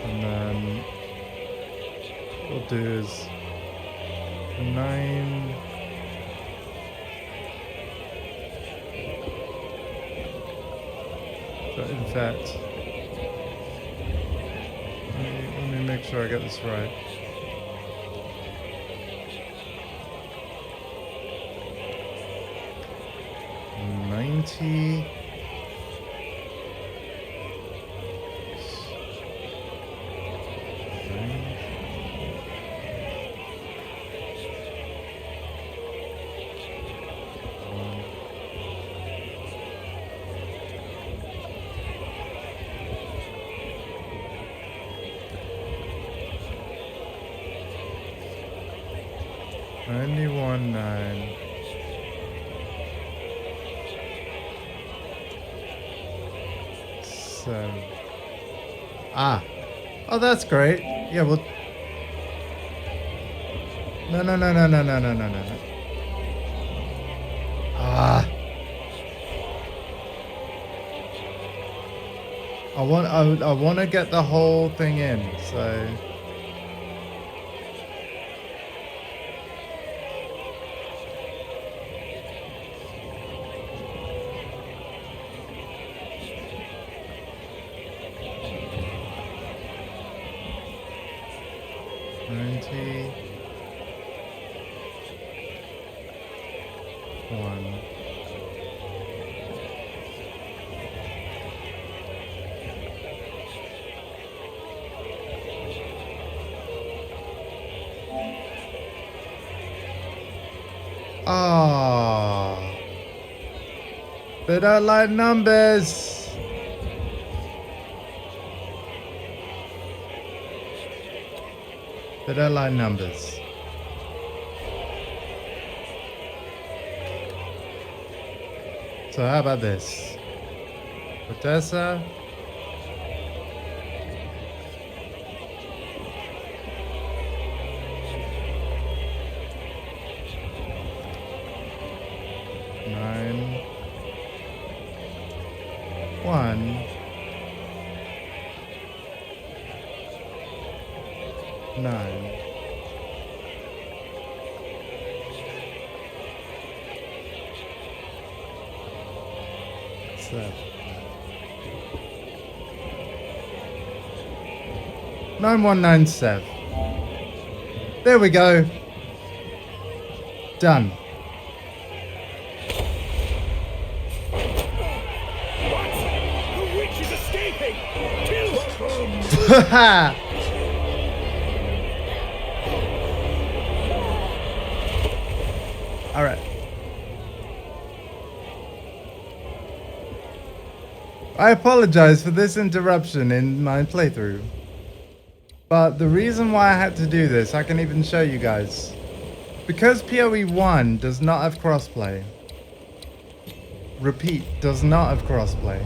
A: And then what we'll do is 9. But in fact, let me make sure I get this right. $90. 91.9. So, oh, that's great. Yeah, well, no. Ah, I want to get the whole thing in. So, one. Oh, they don't like numbers. They don't like numbers. So how about this? Odessa. Nine. 1. 9. Seven. 9197. There we go. Done.
B: The witch is escaping! Kill them!
A: Haha. All right. I apologize for this interruption in my playthrough. But the reason why I had to do this, I can even show you guys. Because PoE 1 does not have crossplay. Repeat, does not have crossplay.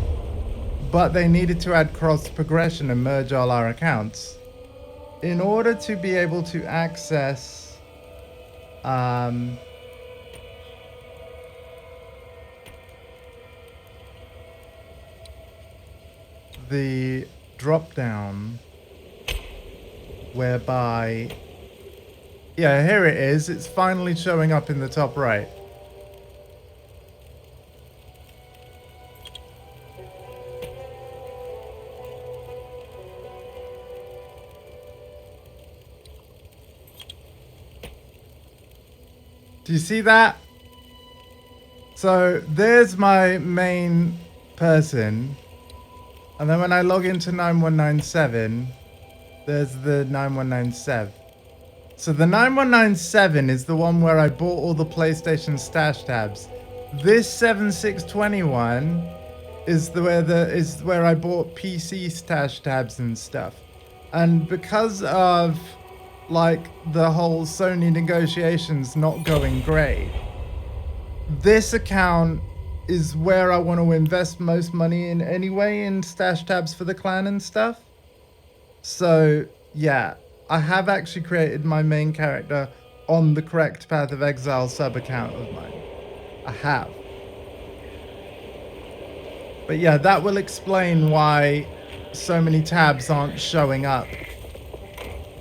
A: But they needed to add cross progression and merge all our accounts. In order to be able to access the drop down whereby, yeah, here it is. It's finally showing up in the top right. Do you see that? So there's my main person. And then when I log into 9197, there's the 9197. So the 9197 is the one where I bought all the PlayStation stash tabs. This 7621 is where I bought PC stash tabs and stuff. And because of like the whole Sony negotiations not going great, this account is where I want to invest most money in anyway, in stash tabs for the clan and stuff. So yeah, I have actually created my main character on the correct Path of Exile sub account of mine. I have. But yeah, that will explain why so many tabs aren't showing up.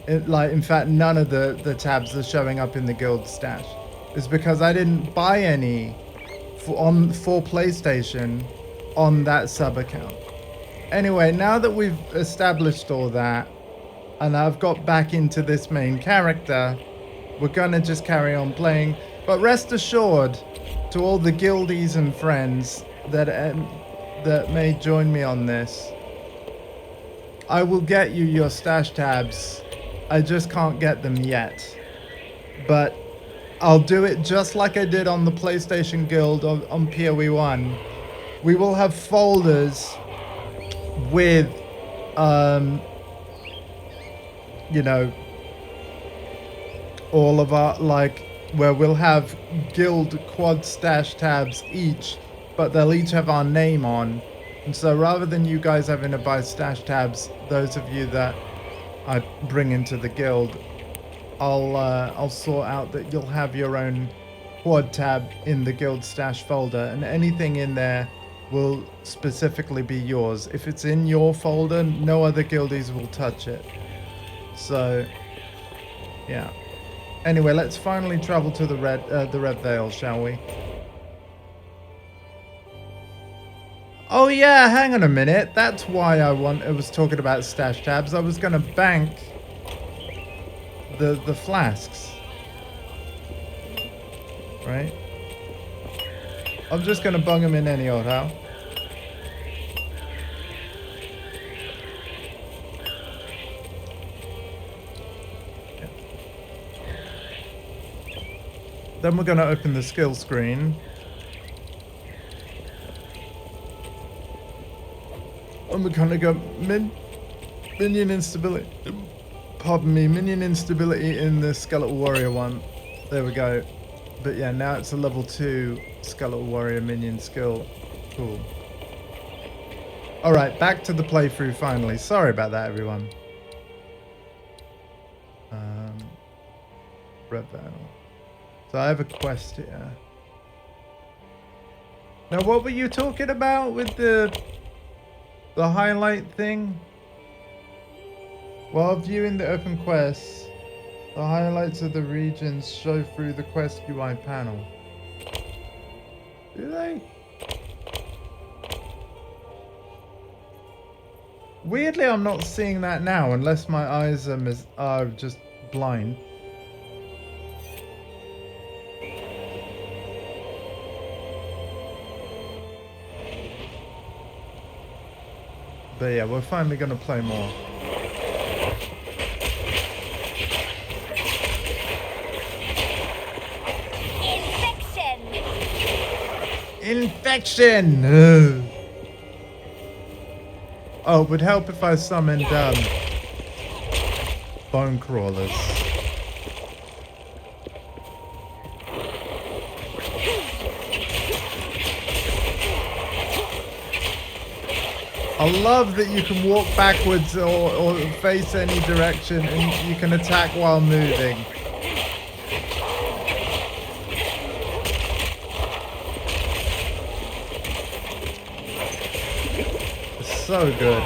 A: In fact, none of the tabs are showing up in the guild stash. It's because I didn't buy any for PlayStation on that sub account. Anyway, now that we've established all that, and I've got back into this main character, we're gonna just carry on playing. But rest assured, to all the guildies and friends that may join me on this, I will get you your stash tabs. I just can't get them yet. But I'll do it just like I did on the PlayStation Guild on PoE 1. We will have folders with, you know, all of our, like, where we'll have guild quad stash tabs each, but they'll each have our name on. And so rather than you guys having to buy stash tabs, those of you that I bring into the guild, I'll sort out that you'll have your own quad tab in the guild stash folder, and anything in there will specifically be yours. If it's in your folder, no other guildies will touch it. So, yeah. Anyway, let's finally travel to the Red Vale, shall we? Oh yeah, hang on a minute. That's why I was talking about stash tabs. I was gonna bank the flasks. Right? I'm just gonna bung them in any old how. Yeah. Then we're gonna open the skill screen. And we're gonna go minion instability. Pardon me, minion instability in the Skeletal Warrior one. There we go. But yeah, now it's a level 2 Skeletal Warrior minion skill. Cool. Alright, back to the playthrough finally. Sorry about that, everyone. Red Vale. So I have a quest here. Now, what were you talking about with the highlight thing? While viewing the open quests, the highlights of the regions show through the quest UI panel. Do they? Weirdly, I'm not seeing that now, unless my eyes are just blind. But yeah, we're finally going to play more. Infection! Ugh. Oh, it would help if I summoned bone crawlers. I love that you can walk backwards or face any direction and you can attack while moving. So good.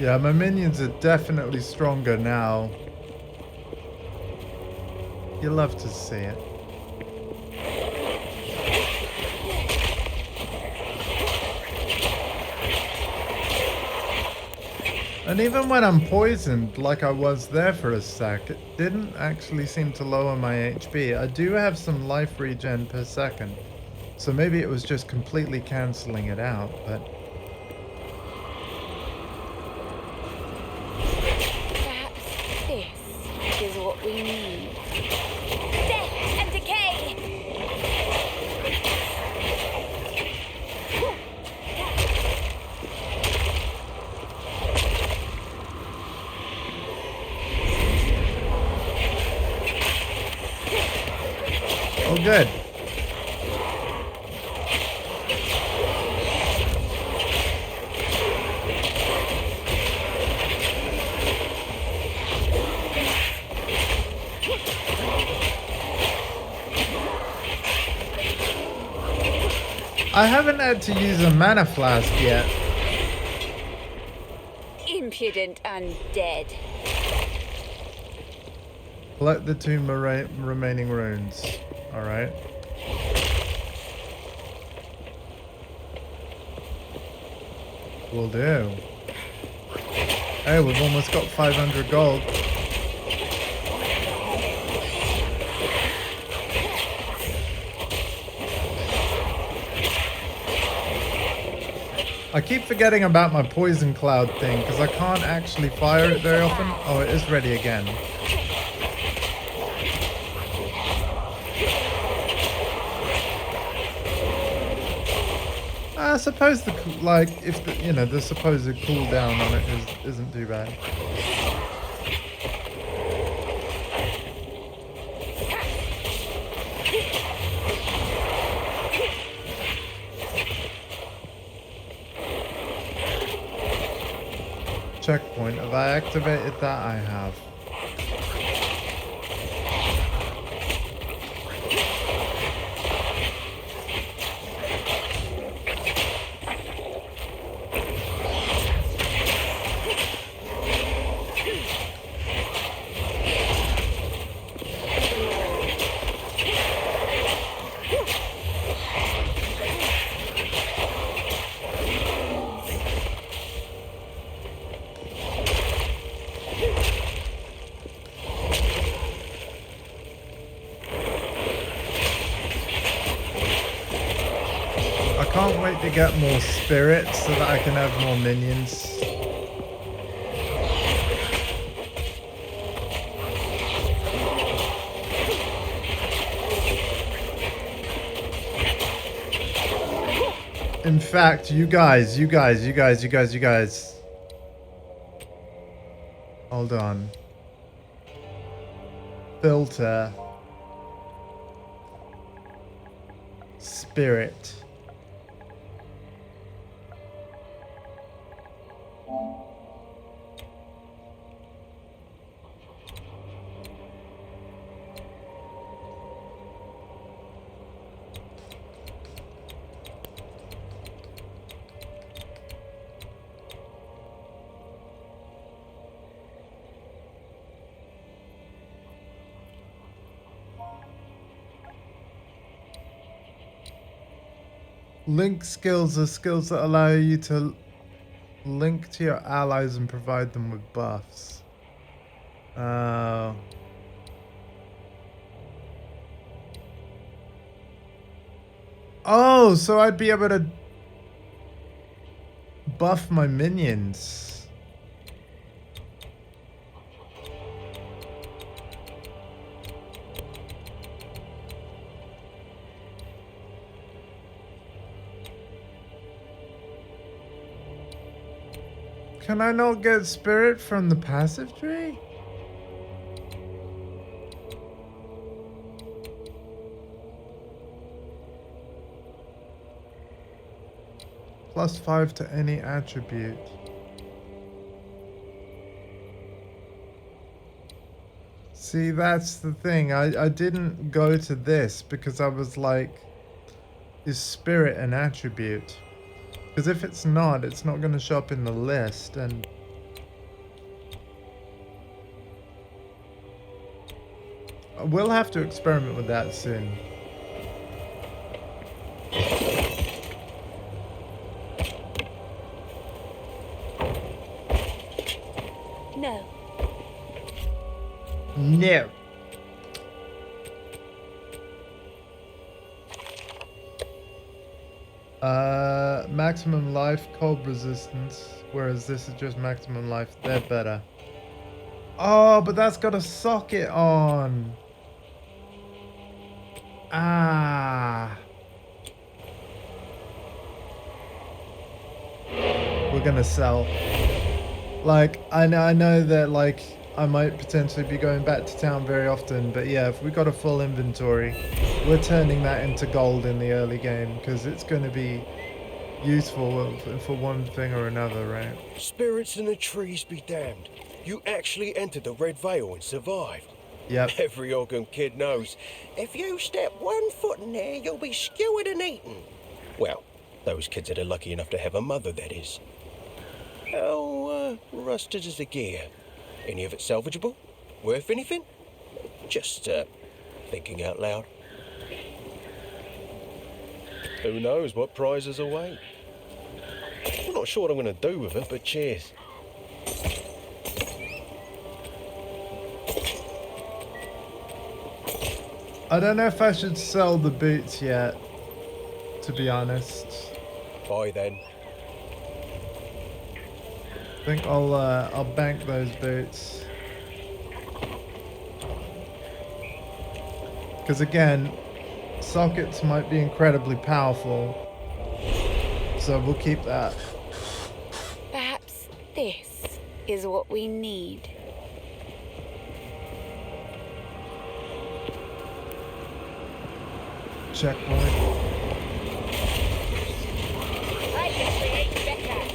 A: Yeah, my minions are definitely stronger now. You love to see it. And even when I'm poisoned, like I was there for a sec, it didn't actually seem to lower my HP. I do have some life regen per second, so maybe it was just completely cancelling it out, but...
C: Perhaps this is what we need. Death and decay!
A: Oh, good. I haven't had to use a mana flask yet.
C: Impudent undead.
A: Collect the two remaining runes. Alright. Will do. Hey, we've almost got 500 gold. I keep forgetting about my poison cloud thing because I can't actually fire it very often. Oh, it is ready again. I suppose the if the, the supposed cooldown on it isn't too bad. Checkpoint. Have I activated that? I have. I can't wait to get more spirits so that I can have more minions. In fact, you guys. Hold on. Filter. Spirit. Link skills are skills that allow you to link to your allies and provide them with buffs. Oh, so I'd be able to buff my minions. Can I not get spirit from the passive tree? +5 to any attribute. See, that's the thing. I didn't go to this because I was like, is spirit an attribute? Because if it's not going to show up in the list, and We'll have to experiment with that soon.
C: No.
A: No. Maximum life, cold resistance, whereas this is just maximum life. They're better. Oh, but that's got a socket on. Ah. We're gonna sell. Like, I know that, like, I might potentially be going back to town very often, but yeah, if we got a full inventory, we're turning that into gold in the early game, because it's going to be useful for one thing or another, right?
D: Spirits in the trees be damned. You actually entered the Red Veil and survived.
A: Yep.
D: Every Ogham kid knows, if you step 1 foot in there, you'll be skewered and eaten. Well, those kids that are lucky enough to have a mother, that is. How rusted is the gear? Any of it salvageable? Worth anything? Just thinking out loud. Who knows what prizes await? I'm not sure what I'm going to do with it, but cheers.
A: I don't know if I should sell the boots yet, to be honest.
D: Bye then.
A: I think I'll bank those boots. Because again, sockets might be incredibly powerful. So we'll keep that.
C: Perhaps this is what we need.
A: Checkpoint.
C: I can create better.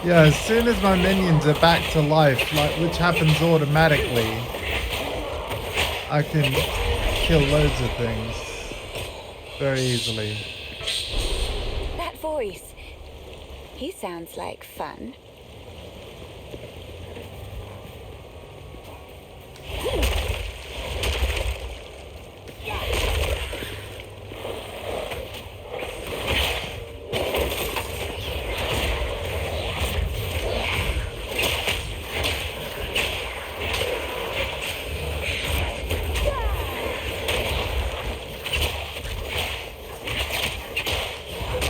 A: Yeah, as soon as my minions are back to life, like, which happens automatically, I can kill loads of things very easily.
C: That voice. He sounds like fun.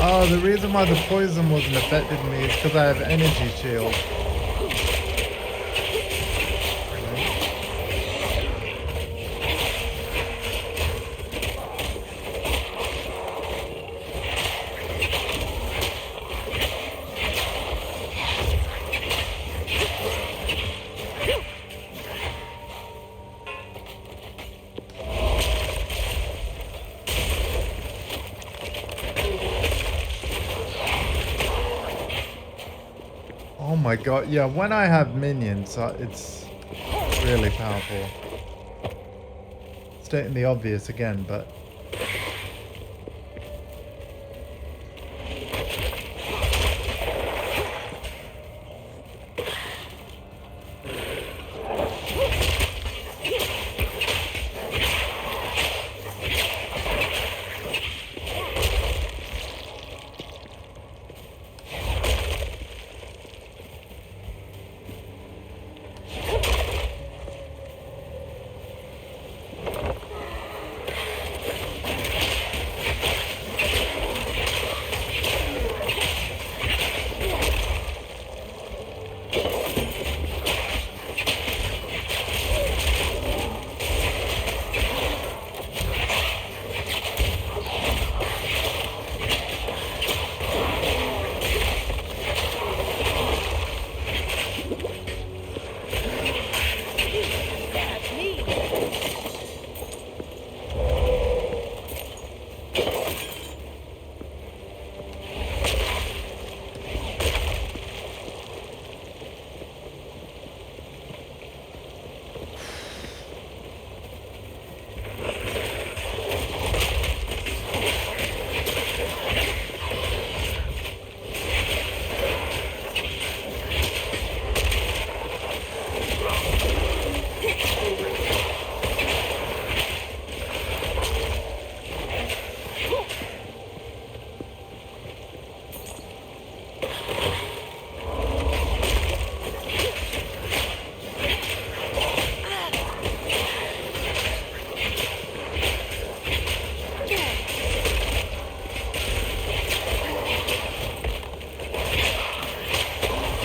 A: Oh, the reason why the poison wasn't affecting me is because I have energy shield. Oh my god, yeah, when I have minions, it's really powerful. Stating the obvious again, but...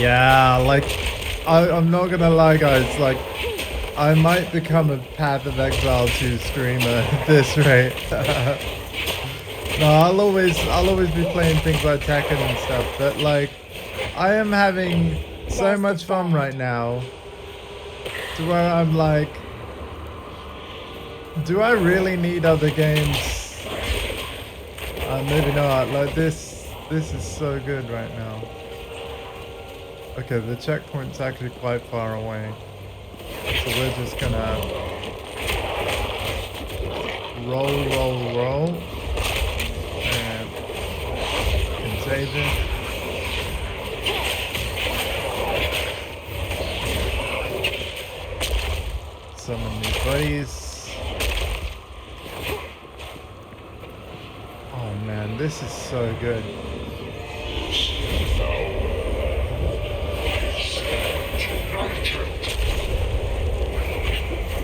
A: Yeah, like, I'm not gonna lie, guys. Like, I might become a Path of Exile 2 streamer at this rate. No, I'll always be playing things like Tekken and stuff, but like, I am having so much fun right now, to where I'm like, do I really need other games? Maybe not. Like this is so good right now. Okay, the checkpoint's actually quite far away, so we're just gonna roll, and contagion. Summon new buddies. Oh man, this is so good.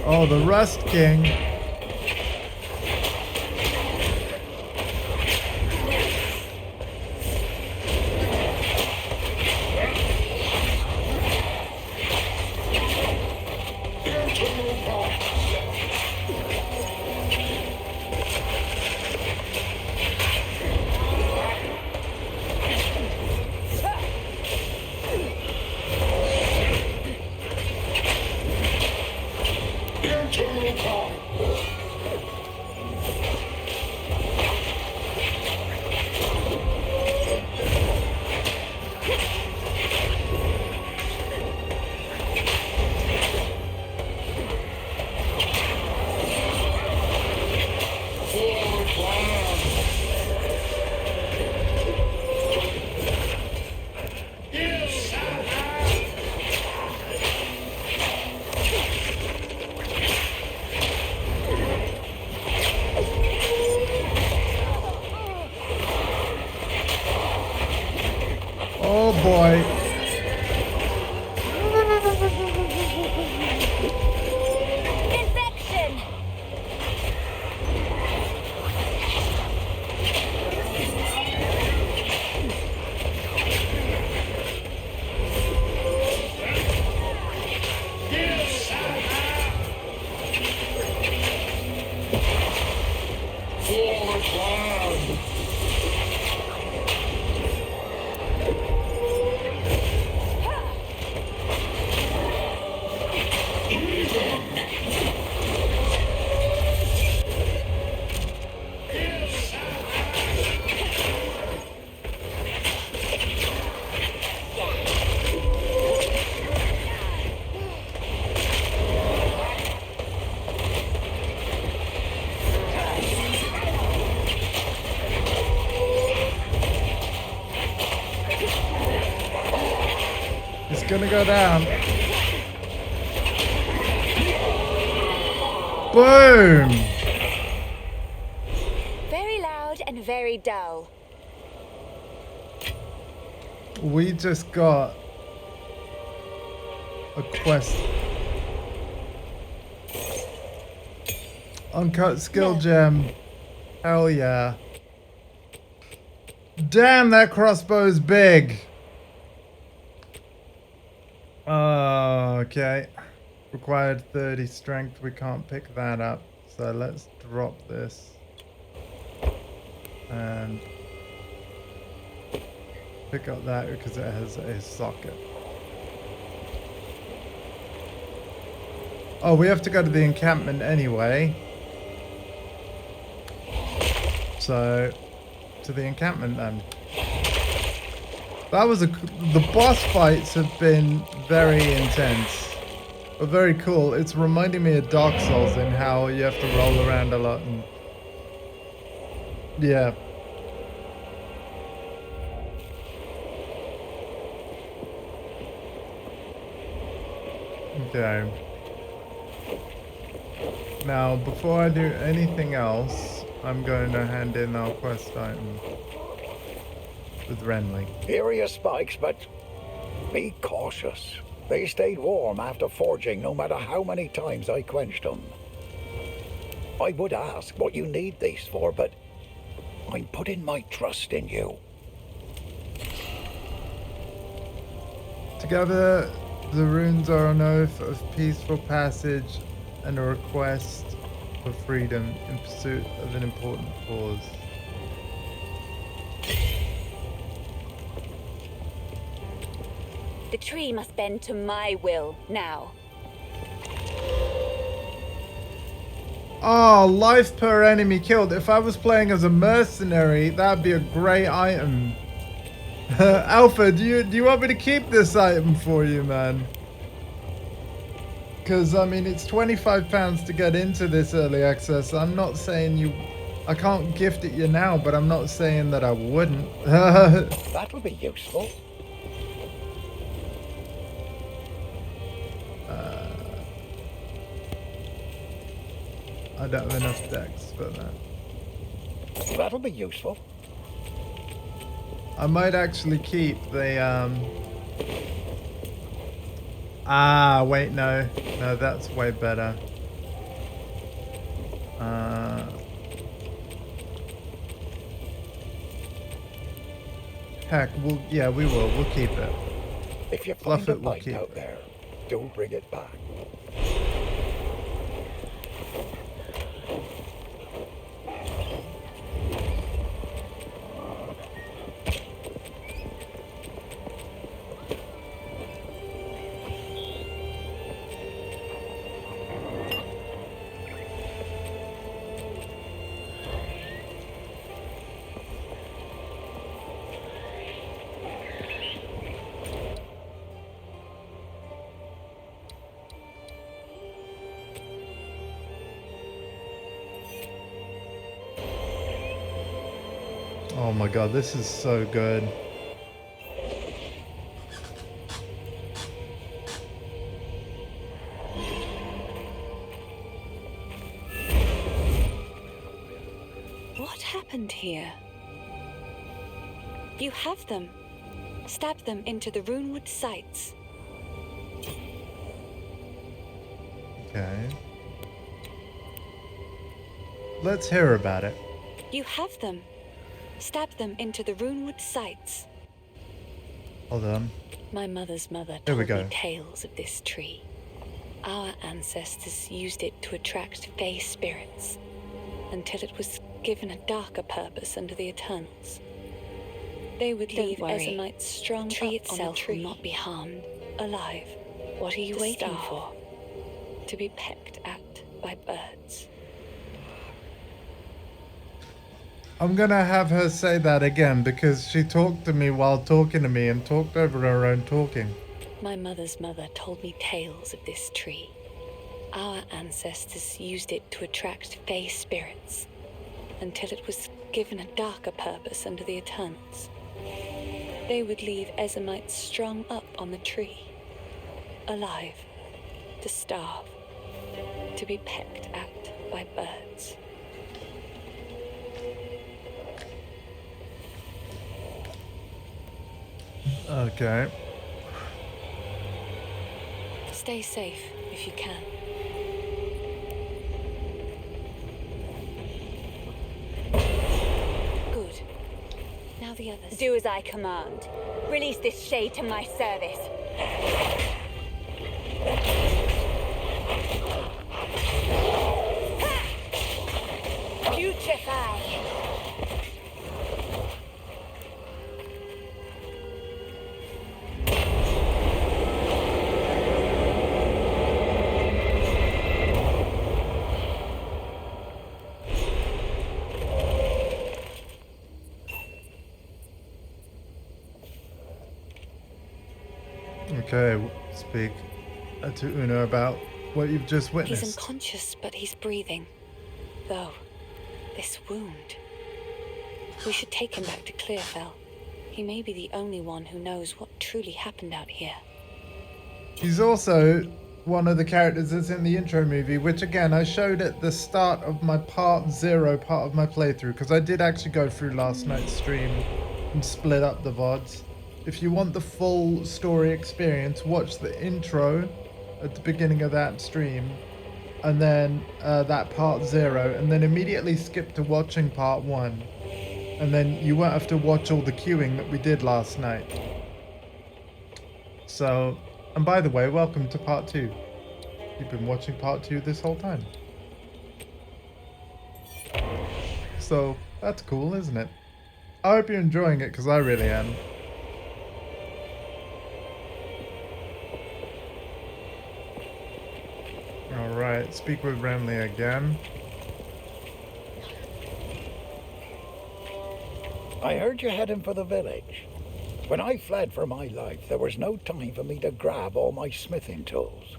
A: Oh, the Rust King. Oh boy.
C: Infection!
A: It's gonna go down. Boom!
C: Very loud and very dull.
A: We just got a quest. Uncut skill gem. Hell yeah. Damn, that crossbow's big. Okay. Required 30 strength. We can't pick that up. So let's drop this. And pick up that because it has a socket. Oh, we have to go to the encampment anyway. So, to the encampment then. That was the boss fights have been very intense, but very cool. It's reminding me of Dark Souls in how you have to roll around a lot and yeah. Okay. Now, before I do anything else, I'm going to hand in our quest item with Renly.
G: Here are your spikes, but be cautious. They stayed warm after forging no matter how many times I quenched them. I would ask what you need these for, but I'm putting my trust in you.
A: Together, the runes are an oath of peaceful passage and a request for freedom in pursuit of an important cause.
C: The tree must bend to my will now.
A: Oh, life per enemy killed. If I was playing as a mercenary, that'd be a great item. Alpha, do you want me to keep this item for you, man? Because, I mean, it's £25 to get into this early access. I'm not saying I can't gift it you now, but I'm not saying that I wouldn't.
G: That'll be useful.
A: I don't have enough decks for that.
G: That'll be useful.
A: I might actually keep the, wait, no. No, that's way better. Heck, we will. We'll keep it.
G: If you
A: Fluff
G: find a
A: it, we'll
G: bite
A: keep
G: out
A: it.
G: there, don't bring it back.
A: Oh my god, this is so good.
F: What happened here? You have them. Stab them into the runewood sights.
A: Okay. Let's hear about it.
F: You have them. Stab them into the runewood sights.
A: Hold on.
F: My mother's mother
A: There we
F: told me
A: go.
F: tales of this tree. Our ancestors used it to attract fey spirits, until it was given a darker purpose under the Eternals. They would leave Ezamites strung
H: The tree
F: up on the
H: itself
F: tree,
H: will not be harmed.
F: alive.
H: What are you
F: to
H: waiting
F: starve,
H: for?
F: To be pecked at by birds.
A: I'm gonna have her say that again because she talked to me while talking to me and talked over her own talking.
F: My mother's mother told me tales of this tree. Our ancestors used it to attract fey spirits, until it was given a darker purpose under the Eternals. They would leave Ezamites strung up on the tree, alive, to starve, to be pecked at by birds.
A: Okay.
F: Stay safe if you can. Good. Now the others.
C: Do as I command. Release this shade to my service. Ha! Putrefy!
A: Okay, speak to Una about what you've just
F: He's
A: witnessed.
F: unconscious, but he's breathing. Though, this wound. We should take him back to Clearfell. He may be the only one who knows what truly happened out here.
A: He's also one of the characters that's in the intro movie, which again I showed at the start of my part 0 part of my playthrough, because I did actually go through last night's stream and split up the VODs. If you want the full story experience, watch the intro at the beginning of that stream, and then that part 0, and then immediately skip to watching part 1. And then you won't have to watch all the queuing that we did last night. So, and by the way, welcome to part 2. You've been watching part 2 this whole time. So, that's cool, isn't it? I hope you're enjoying it, because I really am. Alright, speak with Renly again.
G: I heard you heading for the village. When I fled for my life, there was no time for me to grab all my smithing tools.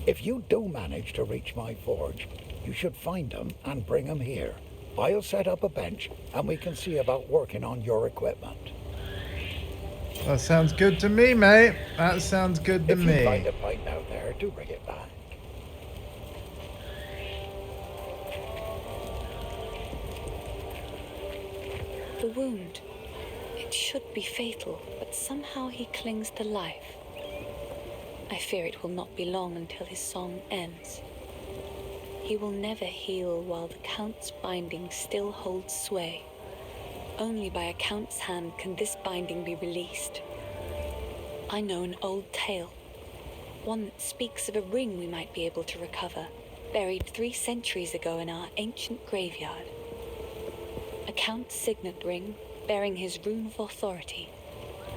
G: If you do manage to reach my forge, you should find them and bring them here. I'll set up a bench and we can see about working on your equipment.
A: That sounds good to me, mate. That sounds good to
G: If
A: me.
G: you find a pint out there, do bring it back.
F: The wound. It should be fatal, but somehow he clings to life. I fear it will not be long until his song ends. He will never heal while the Count's binding still holds sway. Only by a Count's hand can this binding be released. I know an old tale, one that speaks of a ring we might be able to recover, buried 3 centuries ago in our ancient graveyard. A Count's signet ring, bearing his rune of authority.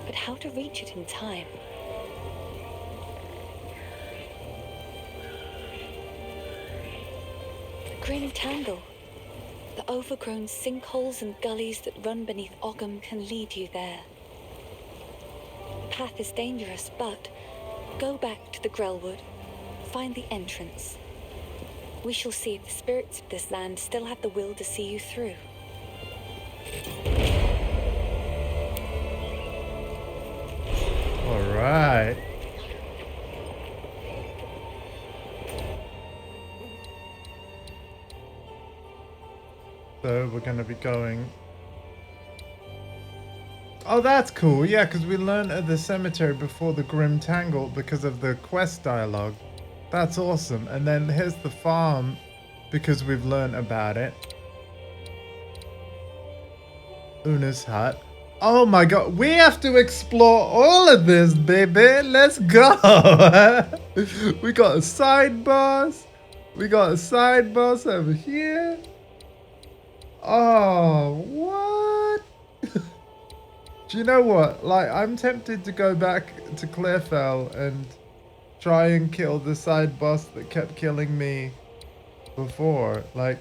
F: But how to reach it in time? The grim tangle. The overgrown sinkholes and gullies that run beneath Ogham can lead you there. The path is dangerous, but go back to the Grellwood, find the entrance. We shall see if the spirits of this land still have the will to see you through.
A: All right. So we're going to be going... Oh, that's cool. Yeah, because we learned at the cemetery before the Grim Tangle because of the quest dialogue. That's awesome. And then here's the farm because we've learned about it. Una's hut. Oh my god, we have to explore all of this, baby. Let's go. We got a side boss. We got a side boss over here. Oh, what? Do you know what? Like, I'm tempted to go back to Clearfell and try and kill the side boss that kept killing me before. Like,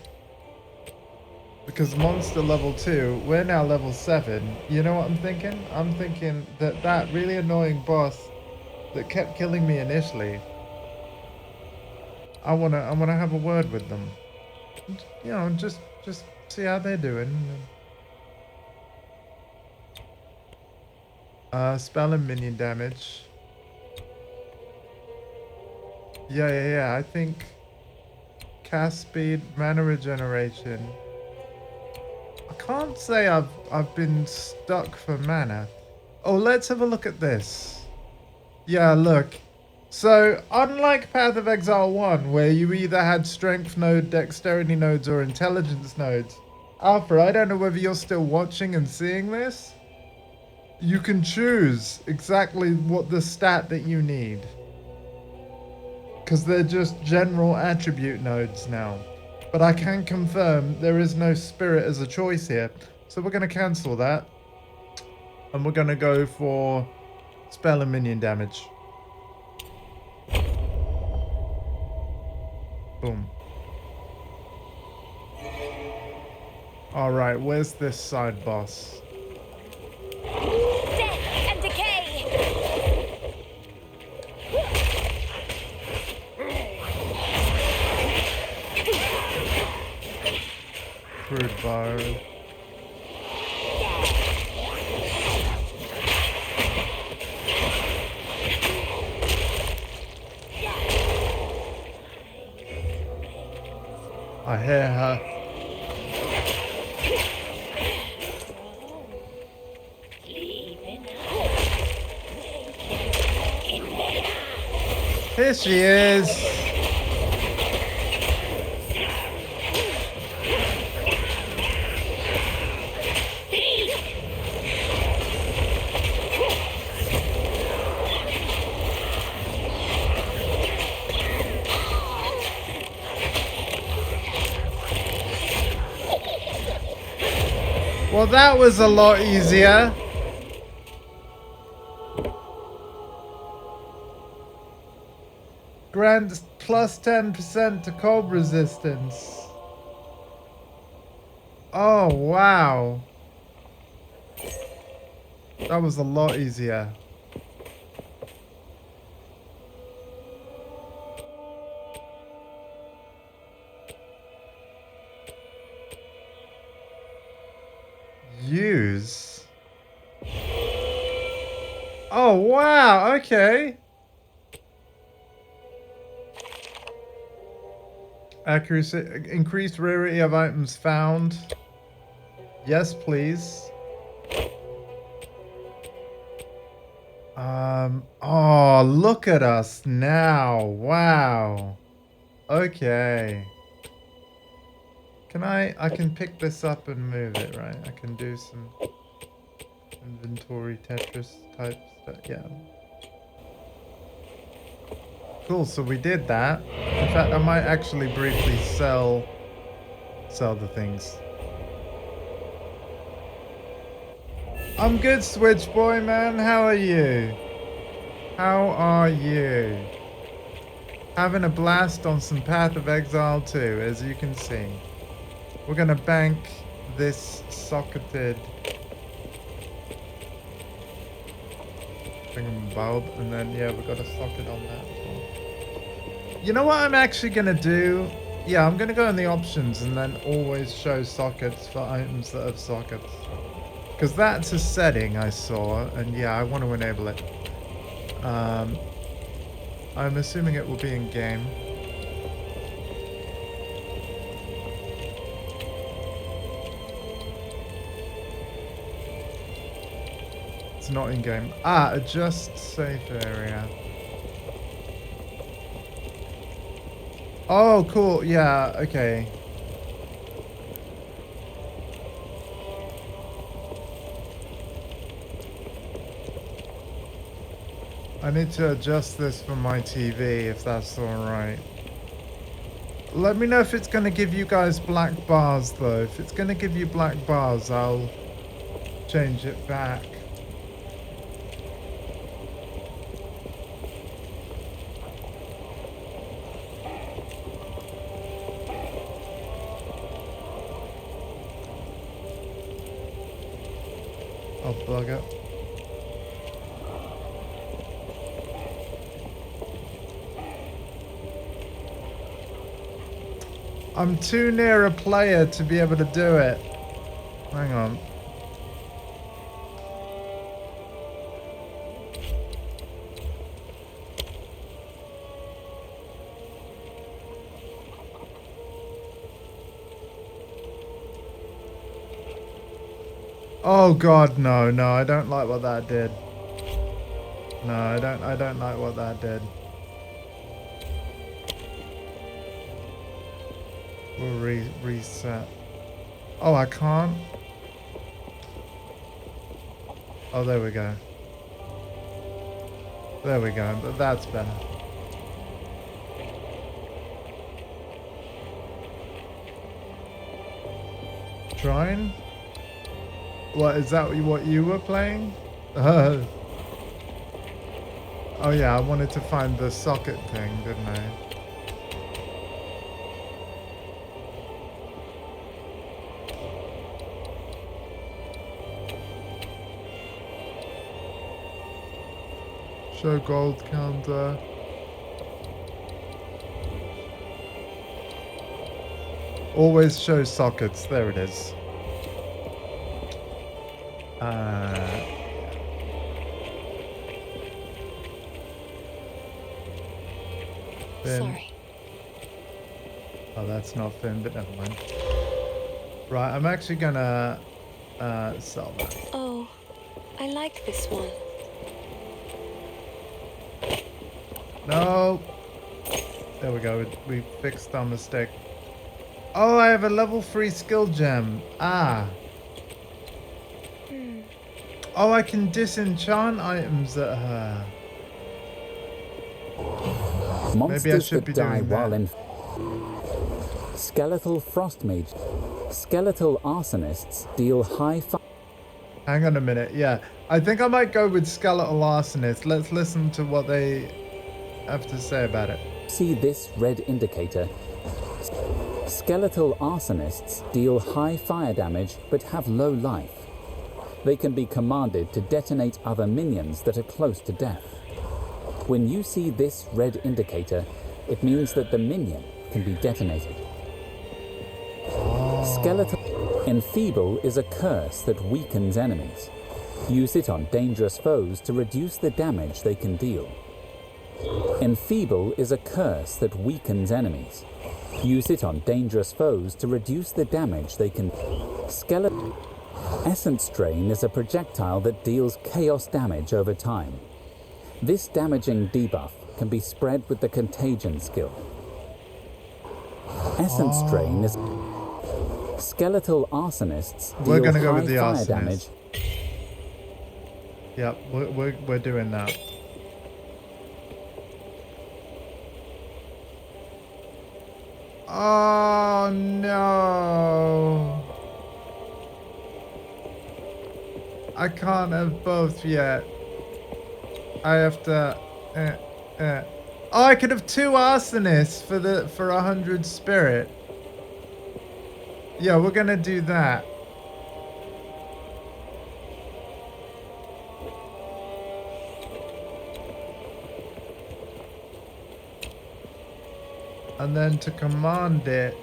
A: because monster level 2, we're now level 7. You know what I'm thinking? I'm thinking that that really annoying boss that kept killing me initially, I wanna have a word with them. You know, just see how they're doing. Spell and minion damage. Yeah. I think cast speed, mana regeneration. I can't say I've been stuck for mana. Oh, let's have a look at this. Yeah, look. So, unlike Path of Exile 1, where you either had strength node, dexterity nodes, or intelligence nodes, Alpha, I don't know whether you're still watching and seeing this. You can choose exactly what the stat that you need. Because they're just general attribute nodes now. But I can confirm there is no spirit as a choice here. So we're going to cancel that. And we're going to go for spell and minion damage. Boom. Alright, where's this side boss?
C: Death and decay!
A: Crude bar. I hear her. Here she is. Well, that was a lot easier. Grants plus 10% to cold resistance. Oh, wow. That was a lot easier. Use. Oh, wow. Okay. Accuracy. Increased rarity of items found. Yes, please. Oh, look at us now. Wow. Okay. Can I can pick this up and move it, right? I can do some inventory Tetris type stuff. Yeah. Cool, so we did that. In fact, I might actually briefly sell the things. I'm good, Switch Boy, man. How are you? How are you? Having a blast on some Path of Exile 2, as you can see. We're gonna bank this socketed thingamabob, and then yeah, we got a socket on that as well. You know what I'm actually gonna do? Yeah, I'm gonna go in the options and then always show sockets for items that have sockets. Because that's a setting I saw, and yeah, I want to enable it. I'm assuming it will be in game. It's not in game. Ah, adjust safe area. Oh, cool. Yeah, okay. I need to adjust this for my TV, if that's alright. Let me know if it's going to give you guys black bars, though. If it's going to give you black bars, I'll change it back. I'll plug it. I'm too near a player to be able to do it. Hang on. Oh god, no, I don't like what that did. No, I don't like what that did. We'll reset. Oh, I can't? Oh, there we go. There we go, but that's better. Trying? What, is that what you were playing? Oh yeah, I wanted to find the socket thing, didn't I? Show gold counter. Always show sockets. There it is.
F: Sorry.
A: Oh, that's not Finn, but never mind. Right, I'm actually gonna sell that.
F: Oh, I like this one.
A: No. There we go. We fixed our mistake. Oh, I have a level 3 skill gem. Ah. Oh, I can disenchant items at her.
H: Monsters
A: Maybe I should
H: that
A: be
H: die
A: doing
H: while
A: that.
H: in skeletal frost mage. Skeletal arsonists deal high fire.
A: Hang on a minute. Yeah, I think I might go with skeletal arsonists. Let's listen to what they have to say about it.
H: See this red indicator. Skeletal arsonists deal high fire damage but have low life. They can be commanded to detonate other minions that are close to death. When you see this red indicator, it means that the minion can be detonated. Skeletal Enfeeble is a curse that weakens enemies. Use it on dangerous foes to reduce the damage they can deal. Enfeeble is a curse that weakens enemies. Use it on dangerous foes to reduce the damage they can. Skeletal Essence Drain is a projectile that deals chaos damage over time. This damaging debuff can be spread with the Contagion skill. Essence Drain is... Skeletal arsonists
A: We're
H: deal
A: gonna go
H: high
A: with the
H: fire
A: arsonist.
H: damage.
A: Yep, we're doing that. Oh no! I can't have both yet. I have to. Oh, I could have 2 arsonists for 100 spirit. Yeah, we're gonna do that. And then to command it,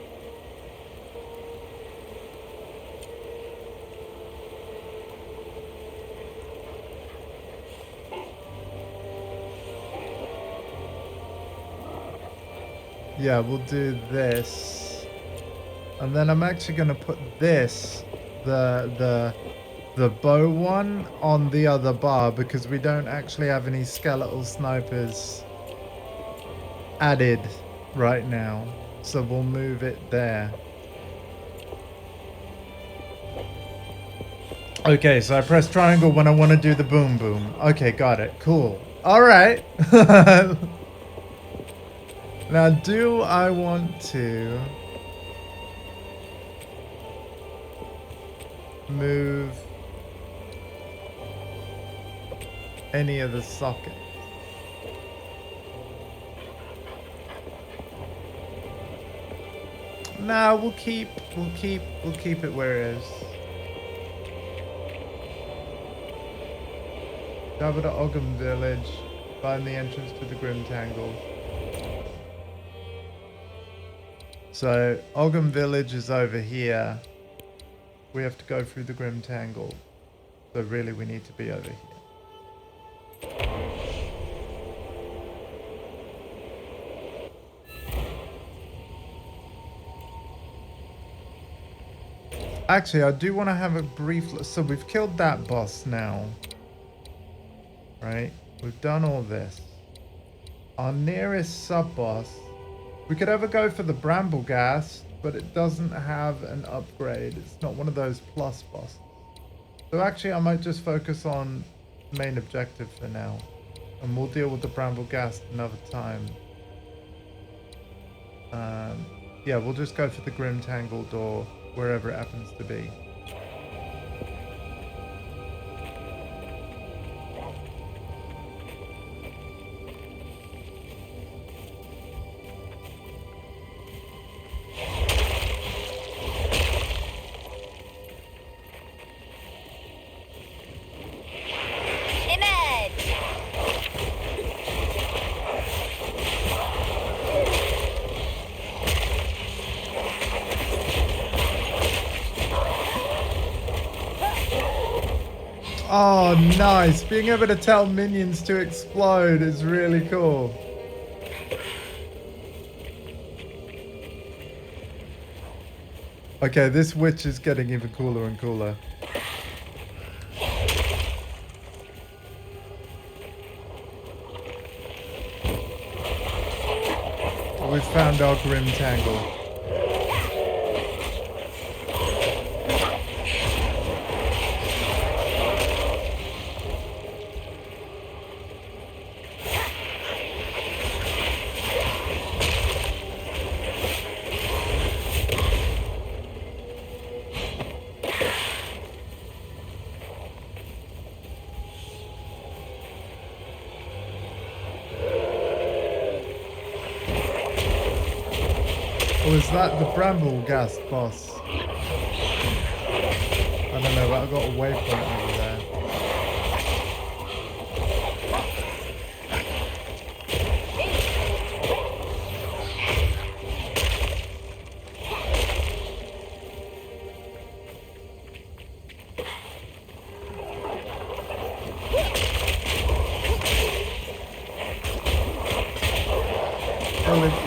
A: yeah, we'll do this. And then I'm actually going to put this, the bow one, on the other bar because we don't actually have any skeletal snipers added right now. So we'll move it there. Okay, so I press triangle when I want to do the boom boom. Okay, got it. Cool. All right. Now, do I want to move any of the sockets? Nah, we'll keep it where it is. Travel to Ogham Village, find the entrance to the Grim Tangle. So Ogham Village is over here. We have to go through the Grim Tangle. So really we need to be over here. Actually, I do want to have a brief look. So we've killed that boss now. Right? We've done all this. Our nearest sub-boss. We could ever go for the Brambleghast, but it doesn't have an upgrade. It's not one of those plus bosses. So actually, I might just focus on the main objective for now. And we'll deal with the Brambleghast another time. Yeah, we'll just go for the Grim Tangle door, wherever it happens to be. Oh, nice. Being able to tell minions to explode is really cool. Okay, this witch is getting even cooler and cooler. We've found our Grim Tangle. is that the Brambleghast boss? I don't know, but I've got a waypoint over there.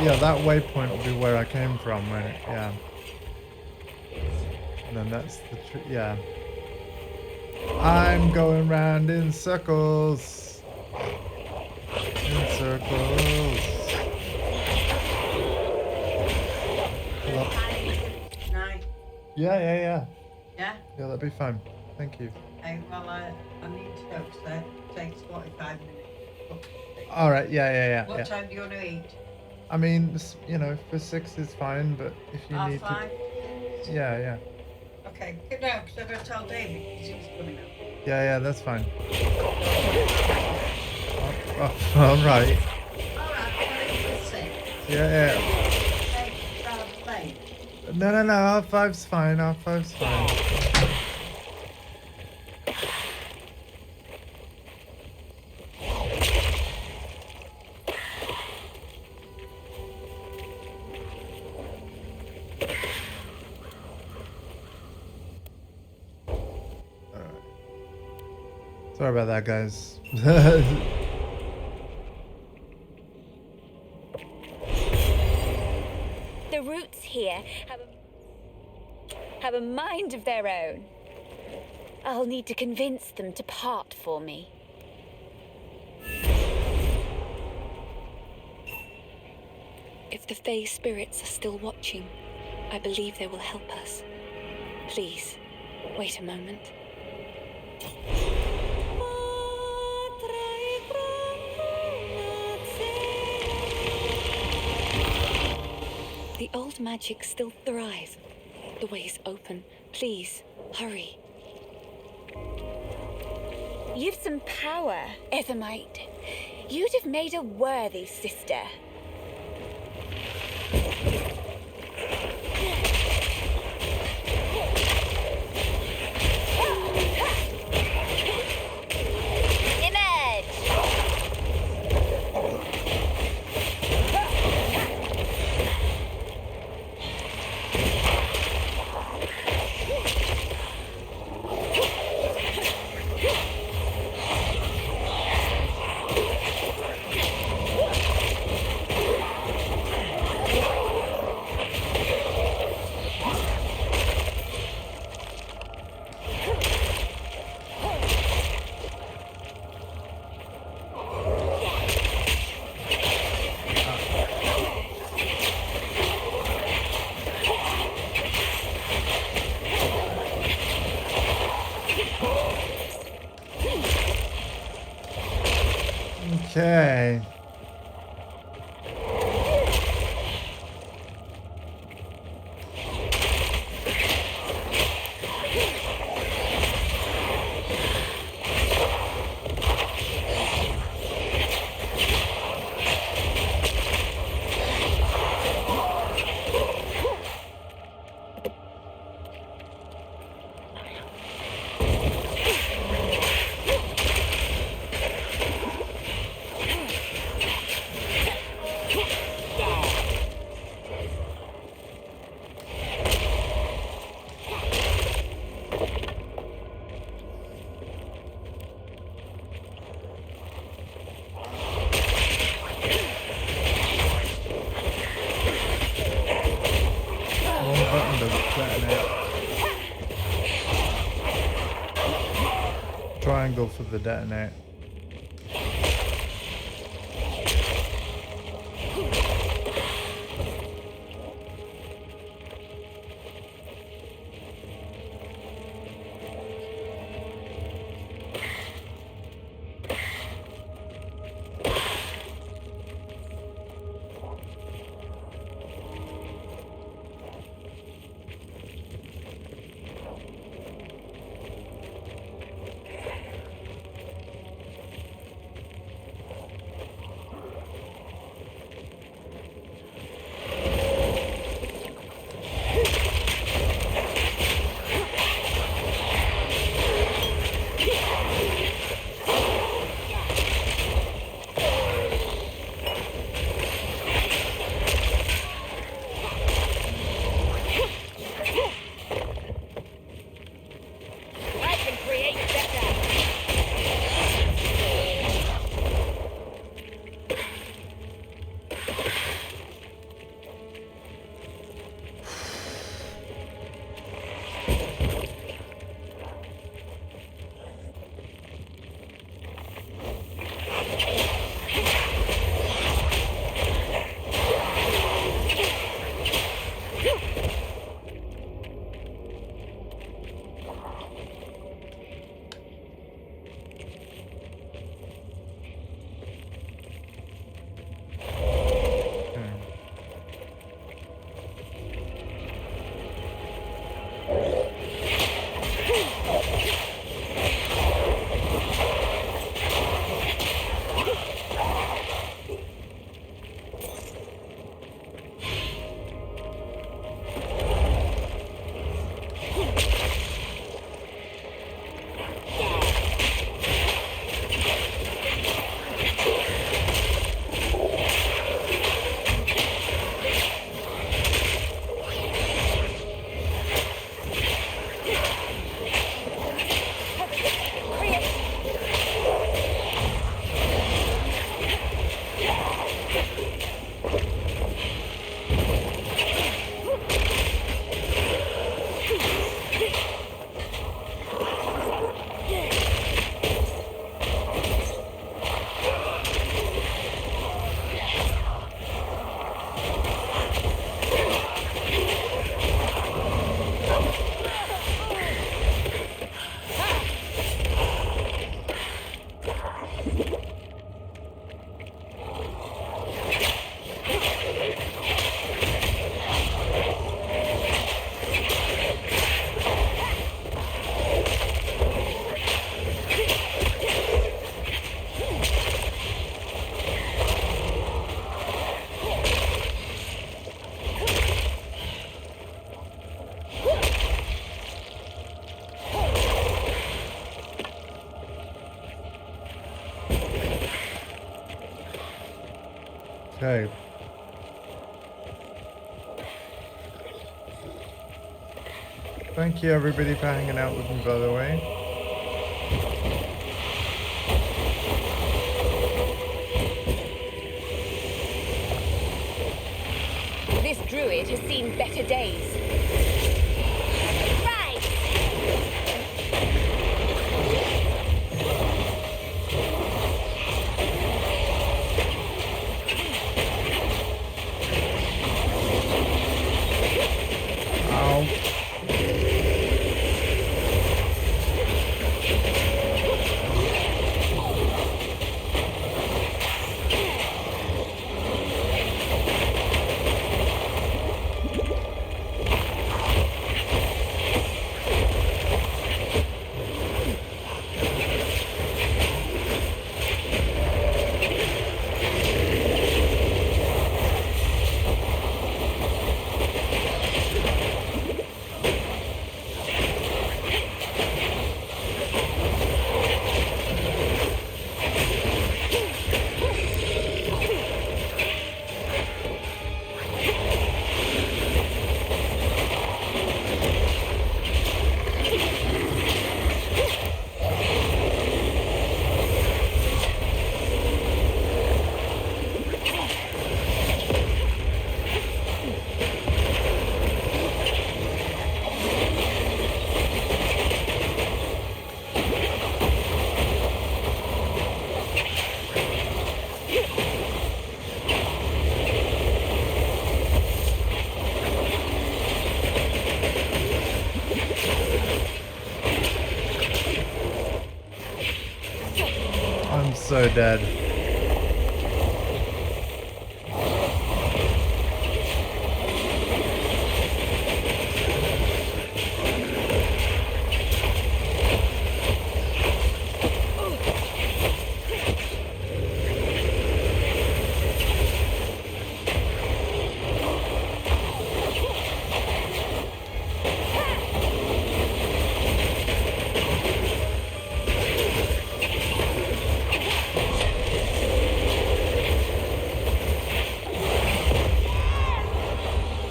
A: Yeah, that waypoint will be where I came from when it, yeah. And then that's the, yeah. I'm going round in circles. In circles. Hello.
I: Right.
A: Yeah.
I: Yeah?
A: Yeah, that'd be fine. Thank you.
I: Okay, well, I need to go because it takes 45 minutes.
A: All right, yeah.
I: What time do you want to eat?
A: I mean, you know, for 6 is fine, but if you need
I: Half 5?
A: to... Yeah.
I: Okay, get down because I've got to tell David because he's coming up.
A: Yeah, that's fine. All right.
I: Alright, well, 6.
A: Yeah.
I: Late.
A: No, half 5's fine, half 5's fine. Sorry about that, guys.
C: The roots here have a mind of their own. I'll need to convince them to part for me.
F: If the Fae spirits are still watching, I believe they will help us. Please, wait a moment. The old magic still thrive. The way is open. Please, hurry.
C: You've some power, Ethermite. You'd have made a worthy sister.
A: Okay. Triangle for the detonate. Okay. Thank you everybody for hanging out with me, by the way.
C: This druid has seen better days. Right!
A: I'm so dead.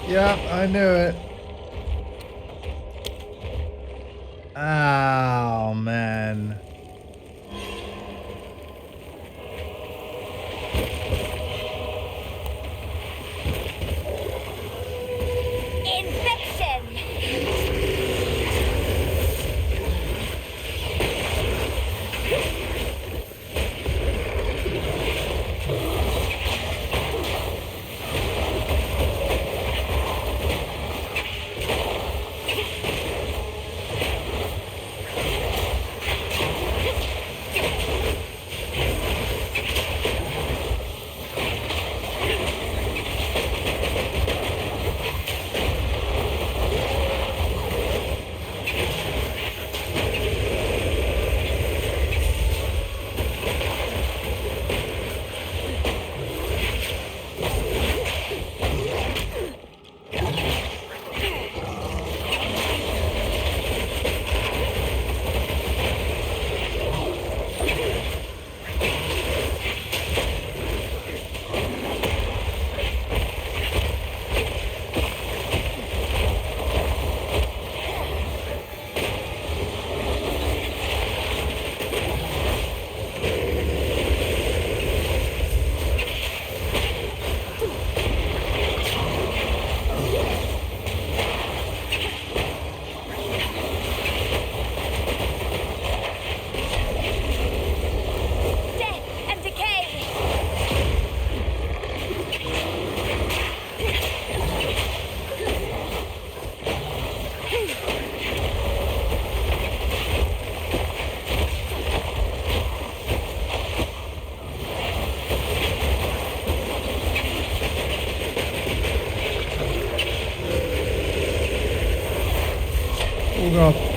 A: Yeah, I knew it. Oh, man. Oh god.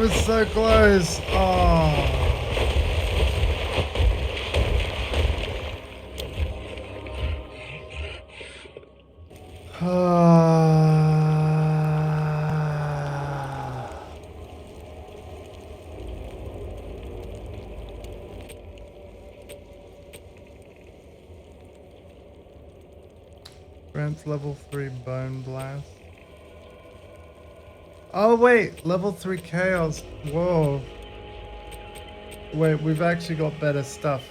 A: was so close. Oh. Grants level 3 bone blast. Oh wait, level 3 chaos. Whoa. Wait, we've actually got better stuff.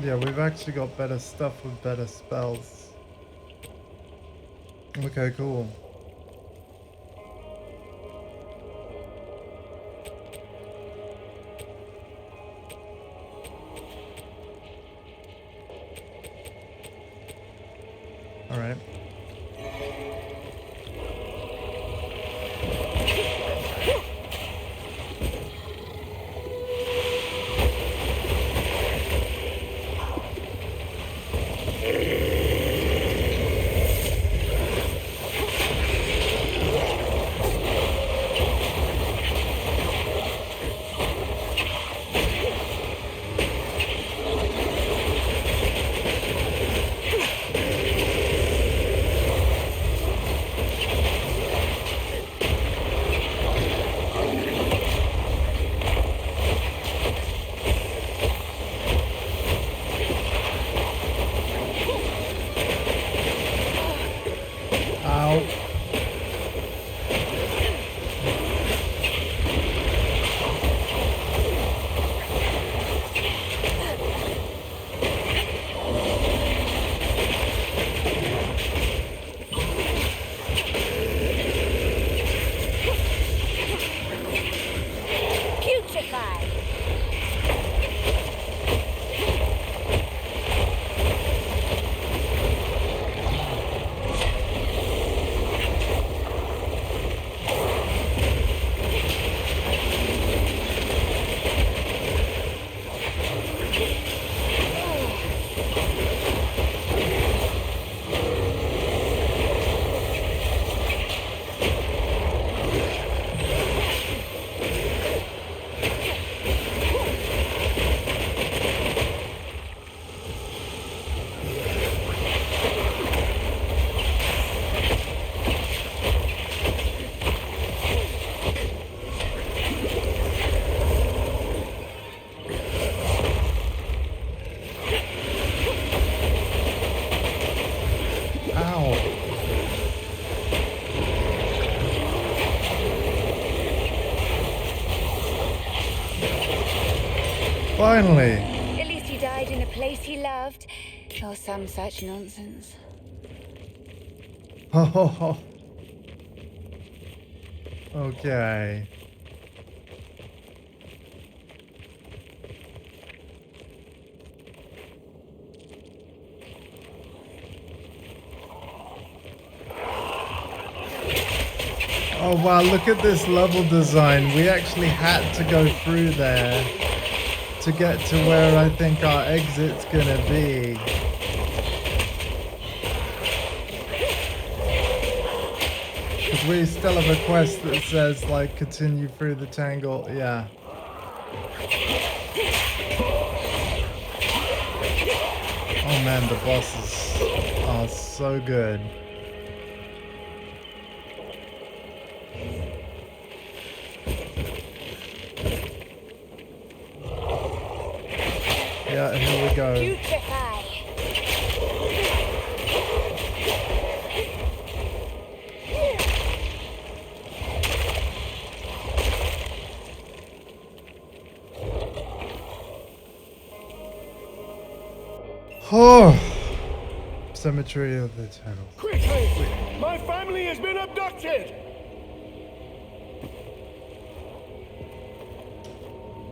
A: Yeah, we've actually got better stuff with better spells. Okay, cool. All right. Finally.
C: At least he died in a place he loved, or some such nonsense.
A: Oh. Okay. Oh wow, look at this level design. We actually had to go through there to get to where I think our exit's gonna be. Because we still have a quest that says, like, continue through the tangle. Yeah. Oh man, the bosses are so good. Yeah, here we go.
C: Putrefy.
A: Oh, Cemetery of the Eternals.
B: Quickly! My family has been abducted!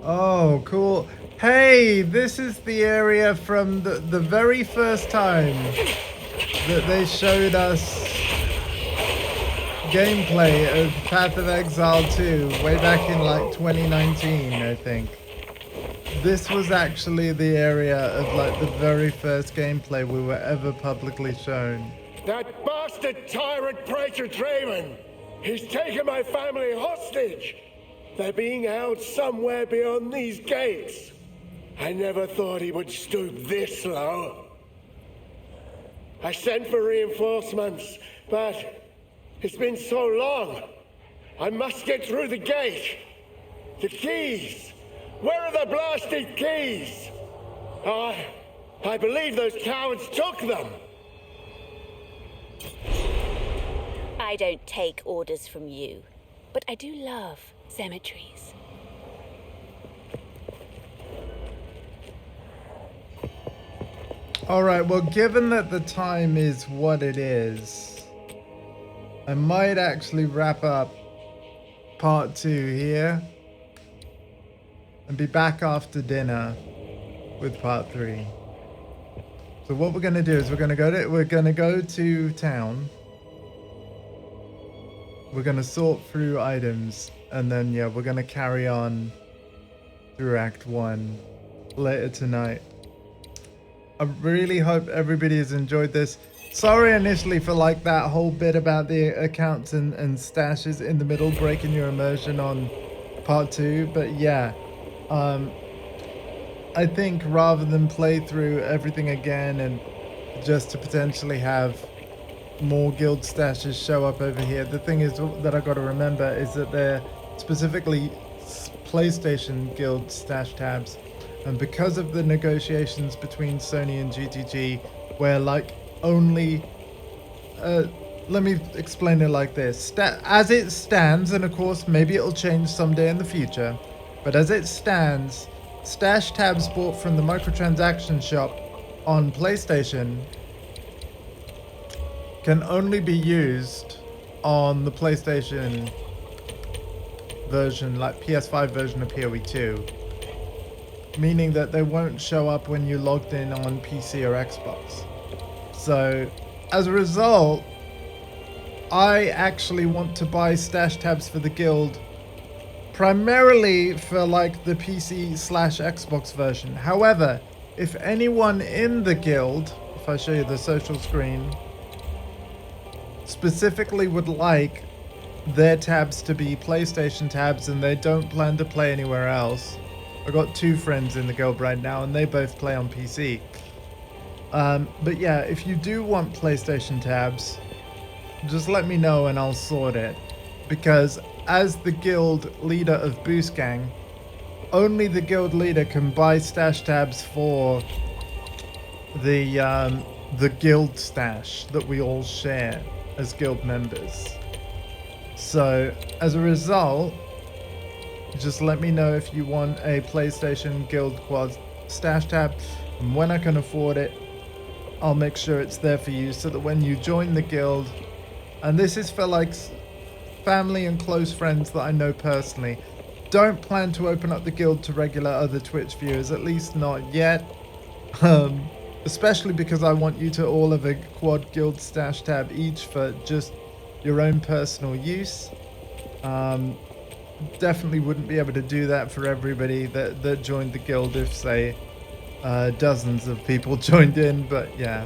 A: Oh, cool. Hey, this is the area from the very first time that they showed us gameplay of Path of Exile 2 way back in like 2019, I think. This was actually the area of like the very first gameplay we were ever publicly shown.
J: That bastard tyrant Praetor Draven! He's taken my family hostage! They're being held somewhere beyond these gates. I never thought he would stoop this low. I sent for reinforcements, but it's been so long. I must get through the gate. The keys! Where are the blasted keys? I believe those cowards took them.
C: I don't take orders from you, but I do love cemeteries.
A: Alright, well, given that the time is what it is, I might actually wrap up part 2 here and be back after dinner with part 3. So what we're gonna do is we're gonna go to town. We're gonna sort through items, and then yeah, we're gonna carry on through Act 1 later tonight. I really hope everybody has enjoyed this. Sorry initially for like that whole bit about the accounts and stashes in the middle, breaking your immersion on part 2, but yeah. I think rather than play through everything again and just to potentially have more guild stashes show up over here, the thing is that I got to remember is that they're specifically PlayStation guild stash tabs, and because of the negotiations between Sony and GTG, where like only let me explain it like this. As it stands, and of course maybe it'll change someday in the future, but as it stands, stash tabs bought from the microtransaction shop on PlayStation can only be used on the PlayStation version, like PS5 version of PoE 2. Meaning that they won't show up when you logged in on PC or Xbox. So, as a result, I actually want to buy stash tabs for the guild primarily for like the PC/Xbox version. However, if anyone in the guild, if I show you the social screen, specifically would like their tabs to be PlayStation tabs and they don't plan to play anywhere else, I got 2 friends in the guild right now and they both play on PC. But yeah, if you do want PlayStation tabs, just let me know and I'll sort it. Because as the guild leader of Boost Gang, only the guild leader can buy stash tabs for the guild stash that we all share as guild members. So as a result, just let me know if you want a PlayStation Guild Quad stash tab, and when I can afford it, I'll make sure it's there for you so that when you join the guild, and this is for like family and close friends that I know personally, don't plan to open up the guild to regular other Twitch viewers, at least not yet. Especially because I want you to all have a quad guild stash tab each for just your own personal use. Definitely wouldn't be able to do that for everybody that joined the guild if, say, dozens of people joined in, but yeah.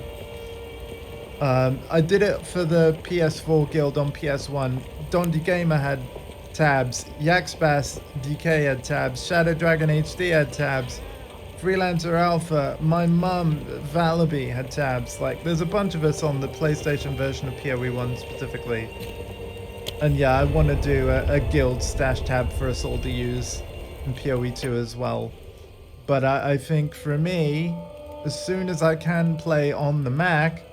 A: I did it for the PS4 guild on PS1. Dondi Gamer had tabs, Yaxbass DK had tabs, Shadow Dragon HD had tabs, Freelancer Alpha, my mum Valaby had tabs. Like, there's a bunch of us on the PlayStation version of PoE 1 specifically. And yeah, I want to do a guild stash tab for us all to use in PoE 2 as well. But I think for me, as soon as I can play on the Mac,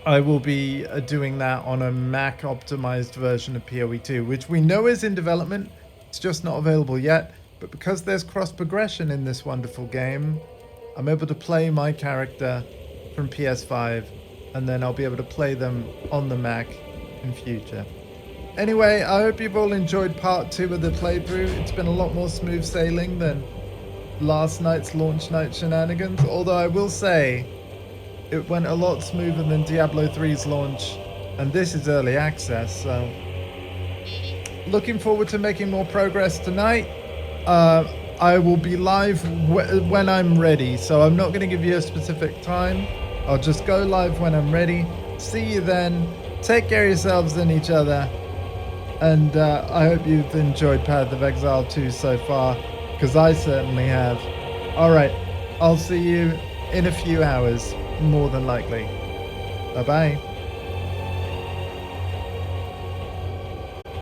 A: I will be doing that on a Mac optimized version of PoE 2, which we know is in development. It's just not available yet. But because there's cross progression in this wonderful game, I'm able to play my character from PS5, and then I'll be able to play them on the Mac in future. Anyway, I hope you've all enjoyed part 2 of the playthrough. It's been a lot more smooth sailing than last night's launch night shenanigans, although I will say it went a lot smoother than Diablo 3's launch and this is early access, so looking forward to making more progress tonight. I will be live when I'm ready, so I'm not going to give you a specific time. I'll just go live when I'm ready. See you then. Take care of yourselves and each other. And I hope you've enjoyed Path of Exile 2 so far, because I certainly have. Alright, I'll see you in a few hours, more than likely. Bye-bye.